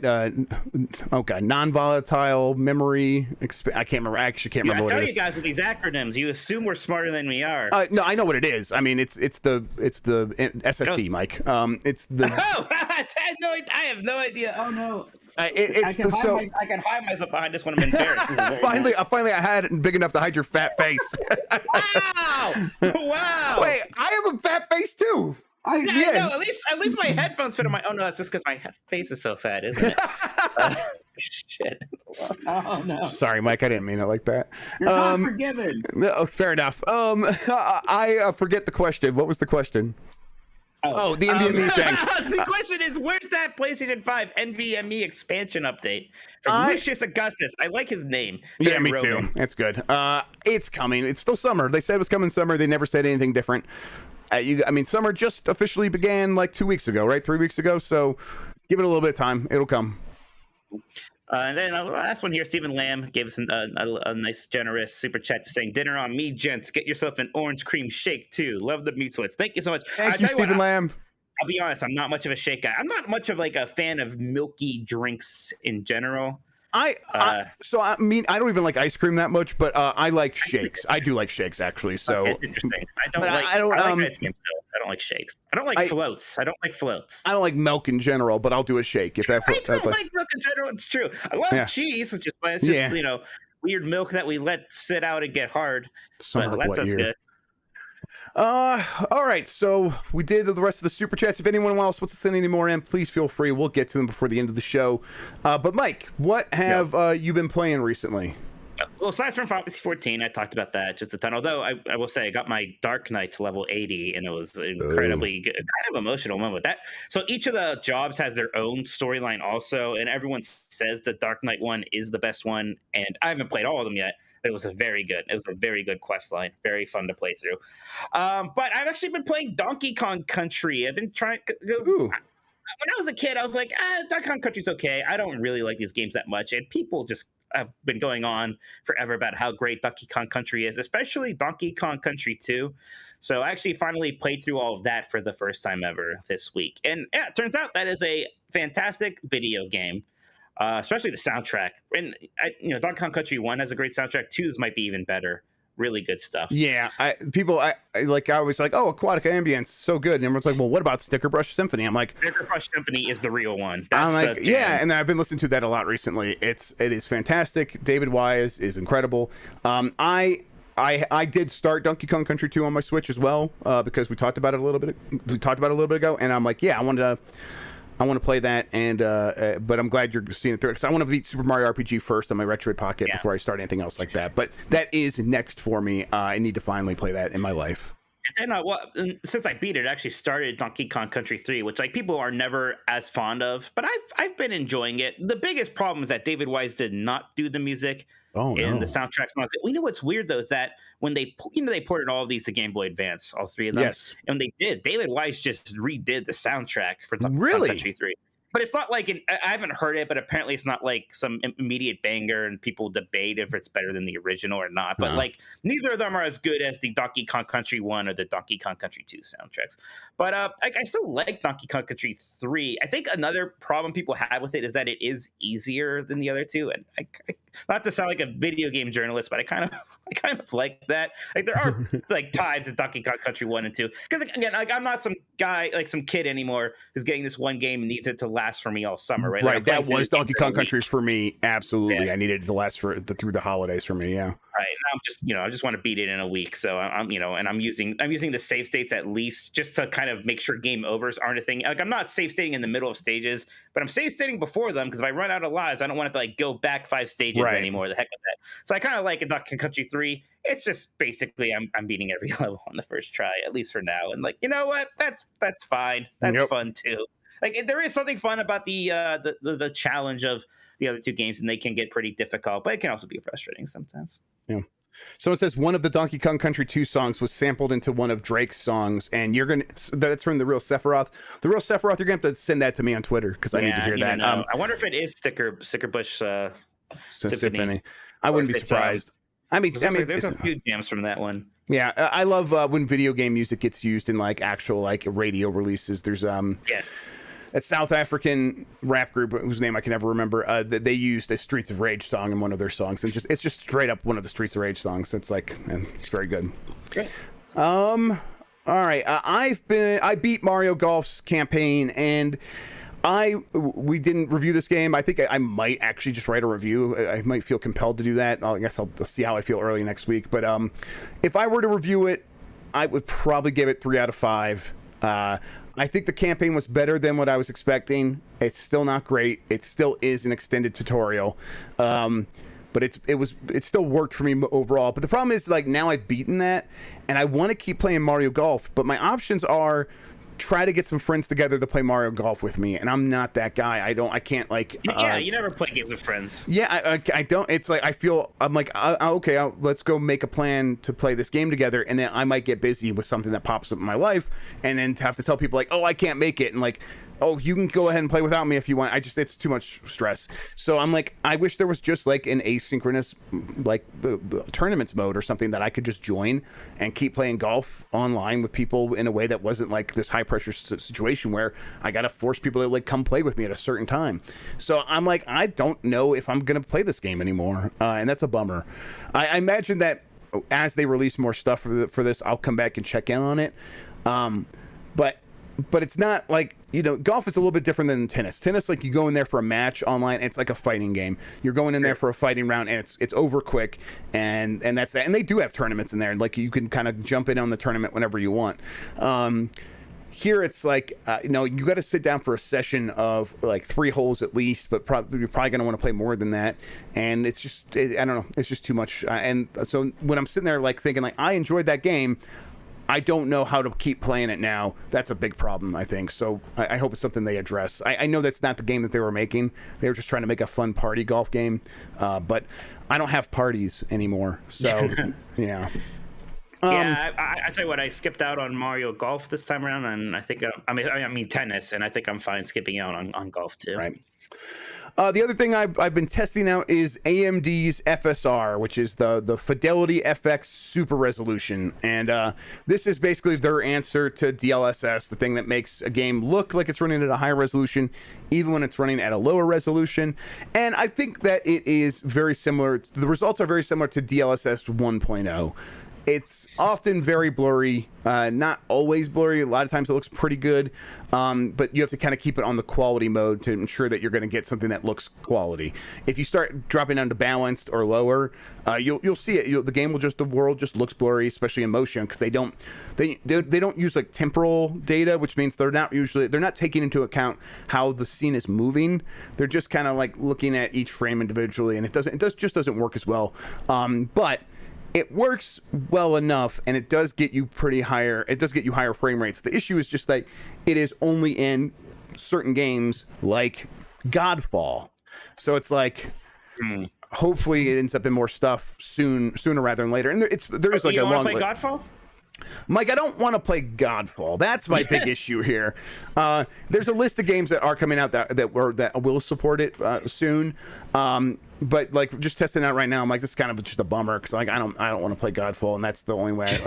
non-volatile memory. I can't remember. I actually can't remember what it is. I tell you guys with these acronyms, you assume we're smarter than we are. No, I know what it is. I mean, it's the SSD, Mike. It's the. Oh, I have no idea. Oh no. I can hide myself behind this when I'm embarrassed. Finally, I had it big enough to hide your fat face. Wow! Wait, I have a fat face too. I know. At least my headphones fit on my. Oh no, that's just because my face is so fat, isn't it? Shit. Oh no. Sorry, Mike. I didn't mean it like that. You're not forgiven. No, fair enough. I forget the question. What was the question? Oh, the NVMe thing. The question is, where's that PlayStation 5 NVMe expansion update? From Lucius Augustus. I like his name. Yeah, me too. It's good. It's coming. It's still summer. They said it was coming summer. They never said anything different. I mean, summer just officially began like 2 weeks ago, right? 3 weeks ago. So give it a little bit of time. It'll come. And then the last one here, Stephen Lamb gave us a nice, generous super chat saying, "Dinner on me, gents. Get yourself an orange cream shake, too. Love the meat sweats." Thank you so much. Thank you, Stephen Lamb. I'll be honest, I'm not much of a shake guy. I'm not much of like a fan of milky drinks in general. So I mean, I don't even like ice cream that much, but I like shakes. I do like shakes, actually. So it's interesting. I don't like ice cream, so I don't like shakes. I don't like floats. I don't like floats. I don't like milk in general, but I'll do a shake if that. I don't like milk in general. It's true. I love cheese, it's just weird milk that we let sit out and get hard. But that sounds good. All right, so we did the rest of the super chats. If anyone else wants to send any more in, please feel free. We'll get to them before the end of the show. But Mike, what have you been playing recently? Well, aside from Final Fantasy 14, I talked about that just a ton. Although I will say I got my Dark Knight to level 80, and it was incredibly good, kind of emotional moment with that. So each of the jobs has their own storyline also, and everyone says the Dark Knight one is the best one, and I haven't played all of them yet. It was a very good quest line. Very fun to play through. But I've actually been playing Donkey Kong Country. I've been trying because when I was a kid, I was like, Donkey Kong Country's okay. I don't really like these games that much. And people just have been going on forever about how great Donkey Kong Country is, especially Donkey Kong Country 2. So I actually finally played through all of that for the first time ever this week. And yeah, it turns out that is a fantastic video game. Especially the soundtrack. And Donkey Kong Country 1 has a great soundtrack. 2's might be even better. Really good stuff. Yeah, I was like, oh, Aquatic Ambience, so good. And everyone's like, well, what about Sticker Brush Symphony? I'm like, Sticker Brush Symphony is the real one. I'm like, yeah, and I've been listening to that a lot recently. It is fantastic. David Wise is incredible. I did start Donkey Kong Country 2 on my Switch as well because we talked about it a little bit. We talked about it a little bit ago, and I'm like, yeah, I want to play that, and but I'm glad you're seeing it through because I want to beat Super Mario RPG first on my Retroid Pocket before I start anything else like that. But that is next for me. I need to finally play that in my life. And then, since I beat it, I actually started Donkey Kong Country 3, which people are never as fond of, but I've been enjoying it. The biggest problem is that David Wise did not do the music in the soundtracks. We know what's weird though is that when they ported all of these to Game Boy Advance, all three of them. Yes. And when they did, David Wise just redid the soundtrack for Donkey Kong Country 3. But it's not like I haven't heard it, but apparently it's not like some immediate banger, and people debate if it's better than the original or not. But neither of them are as good as the Donkey Kong Country 1 or the Donkey Kong Country 2 soundtracks. But I still like Donkey Kong Country 3. I think another problem people have with it is that it is easier than the other two. And I not to sound like a video game journalist, but I kind of like that. There are times in Donkey Kong Country 1 and 2. Because again, I'm not some guy, some kid anymore who's getting this one game and needs it to last for me all summer, right? Right, that was Donkey Kong Country for me. Absolutely, I needed it to last through the holidays for me. Yeah. Right. And I'm just, I just want to beat it in a week. So I'm using the save states at least just to kind of make sure game overs aren't a thing. I'm not save stating in the middle of stages, but I'm save stating before them because if I run out of lives, I don't want it to go back 5 stages anymore. The heck with that. So I kind of like Donkey Kong Country 3. It's just basically I'm beating every level on the first try, at least for now. And you know what? That's fine. That's fun too. There is something fun about the challenge of the other two games, and they can get pretty difficult, but it can also be frustrating sometimes. Yeah. Someone says one of the Donkey Kong Country 2 songs was sampled into one of Drake's songs, and that's from The Real Sephiroth. The Real Sephiroth, you're going to have to send that to me on Twitter because I need to hear that. I wonder if it is Sticker Bush Symphony. I wouldn't be surprised. There's a few jams from that one. Yeah, I love when video game music gets used in actual radio releases. There's that South African rap group whose name I can never remember. They used a Streets of Rage song in one of their songs, and it's just straight up one of the Streets of Rage songs. So it's it's very good. Great. All right, I beat Mario Golf's campaign, and we didn't review this game. I think I might actually just write a review. I might feel compelled to do that. I guess I'll see how I feel early next week. But if I were to review it, I would probably give it 3 out of 5. I think the campaign was better than what I was expecting. It's still not great. It still is an extended tutorial. But it still worked for me overall. But the problem is now I've beaten that and I want to keep playing Mario Golf, but my options are try to get some friends together to play Mario Golf with me, and I'm not that guy. I can't like. Yeah, you never play games with friends. Yeah, I don't. It's like I'm like, okay, let's go make a plan to play this game together, and then I might get busy with something that pops up in my life, and then to have to tell people like, oh, I can't make it, and like, oh, you can go ahead and play without me if you want. It's too much stress. So I'm like, I wish there was just like an asynchronous, like tournaments mode or something that I could just join and keep playing golf online with people in a way that wasn't like this high pressure situation where I got to force people to like come play with me at a certain time. So I'm like, I don't know if I'm going to play this game anymore. And that's a bummer. I imagine that as they release more stuff for this, I'll come back and check in on it. But it's not like, golf is a little bit different than tennis. Tennis, like you go in there for a match online, and it's like a fighting game. You're going in there for a fighting round, and it's over quick, and that's that. And they do have tournaments in there, like you can kind of jump in on the tournament whenever you want. Here it's like, you got to sit down for a session of like 3 holes at least, but you're probably going to want to play more than that. And it's just, I don't know, it's just too much. And so when I'm sitting there like thinking like, I enjoyed that game, I don't know how to keep playing it now. That's a big problem, I think. So I hope it's something they address. I know that's not the game that they were making. They were just trying to make a fun party golf game. But I don't have parties anymore. So, yeah. I tell you what, I skipped out on Mario Golf this time around, and I think I mean tennis, and I think I'm fine skipping out on golf too. Right. The other thing I've been testing out is AMD's FSR, which is the Fidelity FX Super Resolution, and this is basically their answer to DLSS, the thing that makes a game look like it's running at a higher resolution, even when it's running at a lower resolution. And I think that it is very similar. The results are very similar to DLSS 1.0. It's often very blurry, not always blurry. A lot of times it looks pretty good, but you have to kind of keep it on the quality mode to ensure that you're going to get something that looks quality. If you start dropping down to balanced or lower, you'll see it. The world just looks blurry, especially in motion, because they don't use like temporal data, which means they're not taking into account how the scene is moving. They're just kind of like looking at each frame individually, and it just doesn't work as well. But it works well enough, and it does get you higher frame rates. The issue is just that it is only in certain games like Godfall. So it's like, hopefully it ends up in more stuff sooner rather than later. And there is like a long. Play Godfall? Mike, I don't want to play Godfall. That's my big issue here. There's a list of games that are coming out that will support it soon. But like just testing it out right now, I'm like, this is kind of just a bummer because like I don't want to play Godfall, and that's the only way,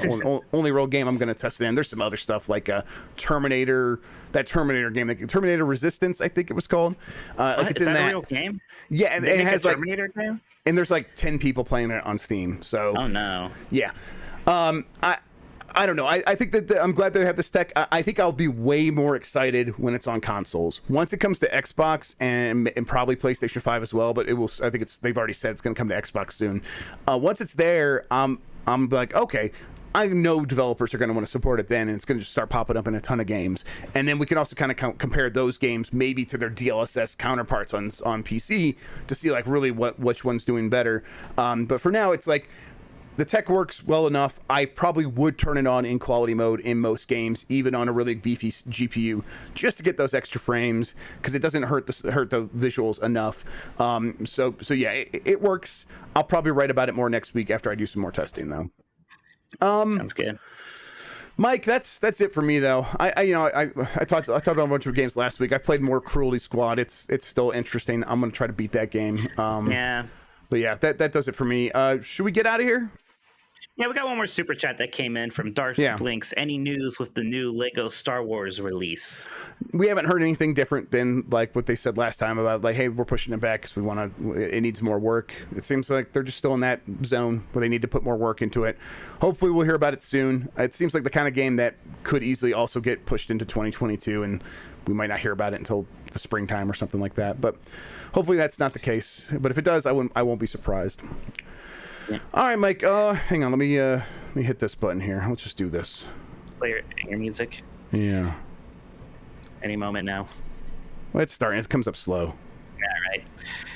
only real game I'm going to test it in. There's some other stuff like Terminator, that Terminator game, like Terminator Resistance, I think it was called. Like it's is in that a real game? Yeah, and it has like Terminator game, and there's like 10 people playing it on Steam. So oh no, yeah. I don't know. I think that I'm glad they have this tech. I think I'll be way more excited when it's on consoles. Once it comes to Xbox and probably PlayStation 5 as well, but it will. I think they've already said it's going to come to Xbox soon. Once it's there, I'm like, okay, I know developers are going to want to support it then, and it's going to just start popping up in a ton of games. And then we can also kind of compare those games maybe to their DLSS counterparts on PC to see like really which one's doing better. But for now, it's like, the tech works well enough. I probably would turn it on in quality mode in most games, even on a really beefy GPU, just to get those extra frames, because it doesn't hurt the visuals enough. So yeah, it works. I'll probably write about it more next week after I do some more testing, though. Sounds good. Mike, that's it for me though. I talked about a bunch of games last week. I played more Cruelty Squad. It's still interesting. I'm gonna try to beat that game. Yeah. But yeah, that does it for me. Should we get out of here? Yeah, we got one more super chat that came in from Darth Blinks. Any news with the new Lego Star Wars release? We haven't heard anything different than like what they said last time about like, hey, we're pushing it back because it needs more work. It seems like they're just still in that zone where they need to put more work into it. Hopefully we'll hear about it soon. It seems like the kind of game that could easily also get pushed into 2022, and we might not hear about it until the springtime or something like that. But hopefully that's not the case. But if it does, I won't be surprised. Yeah. All right, Mike. Hang on. Let me hit this button here. Let's just do this. Play your music. Yeah. Any moment now. Let's start. It comes up slow. Yeah, night.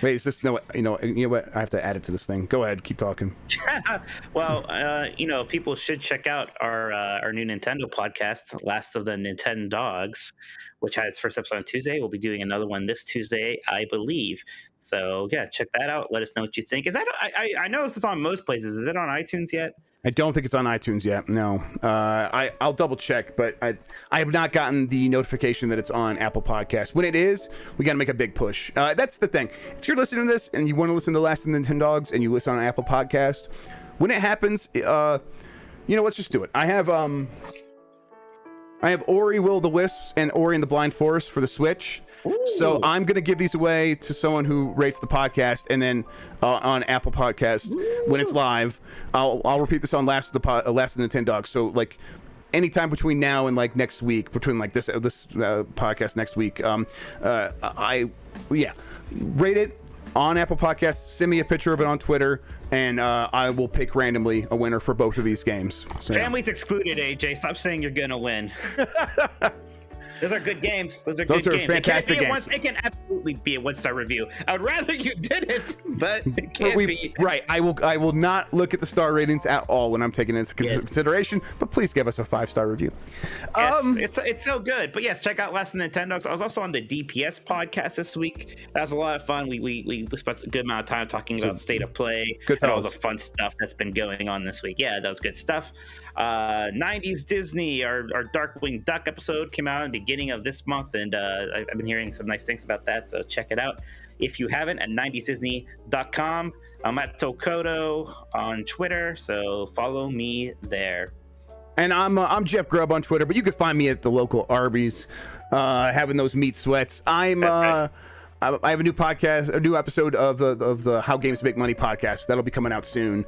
Wait, is this no? You know what? I have to add it to this thing. Go ahead, keep talking. Well, people should check out our new Nintendo podcast, Last of the Nintendo Dogs, which had its first episode on Tuesday. We'll be doing another one this Tuesday, I believe. So yeah, check that out. Let us know what you think. Is that I know it's on most places. Is it on iTunes yet? I don't think it's on iTunes yet. No, I'll double check, but I have not gotten the notification that it's on Apple Podcasts. When it is, we got to make a big push. That's the thing. If you're listening to this and you want to listen to Last of the Nintendo Dogs and you listen on Apple Podcast, when it happens, let's just do it. I have Ori Will the Wisps and Ori and the Blind Forest for the Switch. Ooh. So I'm going to give these away to someone who rates the podcast, and then on Apple Podcasts when it's live, I'll repeat this on Last of the Nintendo Dogs. So like anytime between now and like next week, between like this podcast next week, rate it on Apple Podcasts. Send me a picture of it on Twitter, and I will pick randomly a winner for both of these games. So, Families excluded, AJ. Stop saying you're gonna win. Those are good games. Those are fantastic games. It can absolutely be a 1-star review. I would rather you didn't, but it can't be. Right. I will not look at the star ratings at all when I'm taking it into consideration, but please give us a 5-star review. Yes, it's so good. But yes, check out Last of the Nintendo Dogs. I was also on the DPS podcast this week. That was a lot of fun. We spent a good amount of time talking about State of Play and all the fun stuff that's been going on this week. Yeah, that was good stuff. 90s Disney, our Darkwing Duck episode came out in the beginning of this month, and I've been hearing some nice things about that, so check it out if you haven't at 90sdisney.com. I'm at Tokoto on Twitter, so follow me there. And I'm Jeff Grubb on Twitter, but you can find me at the local Arby's, having those meat sweats. I have a new podcast, a new episode of the How Games Make Money podcast. That'll be coming out soon.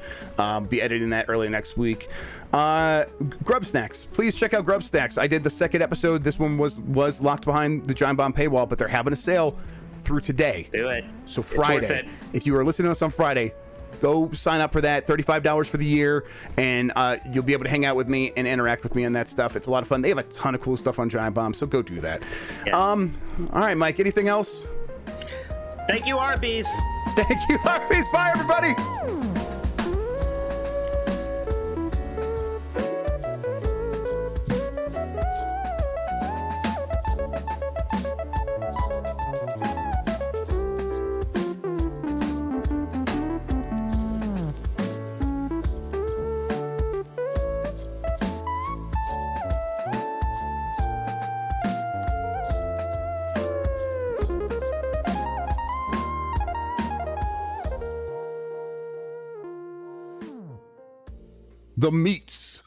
Be editing that early next week. Grubb Snacks. Please check out Grubb Snacks. I did the second episode. This one was locked behind the Giant Bomb paywall, but they're having a sale through today. Do it. So Friday, if you are listening to us on Friday, go sign up for that. $35 for the year, and you'll be able to hang out with me and interact with me on that stuff. It's a lot of fun. They have a ton of cool stuff on Giant Bomb, so go do that. Yes. All right, Mike, anything else? Thank you, Arby's. Thank you, Arby's. Bye, everybody. The meats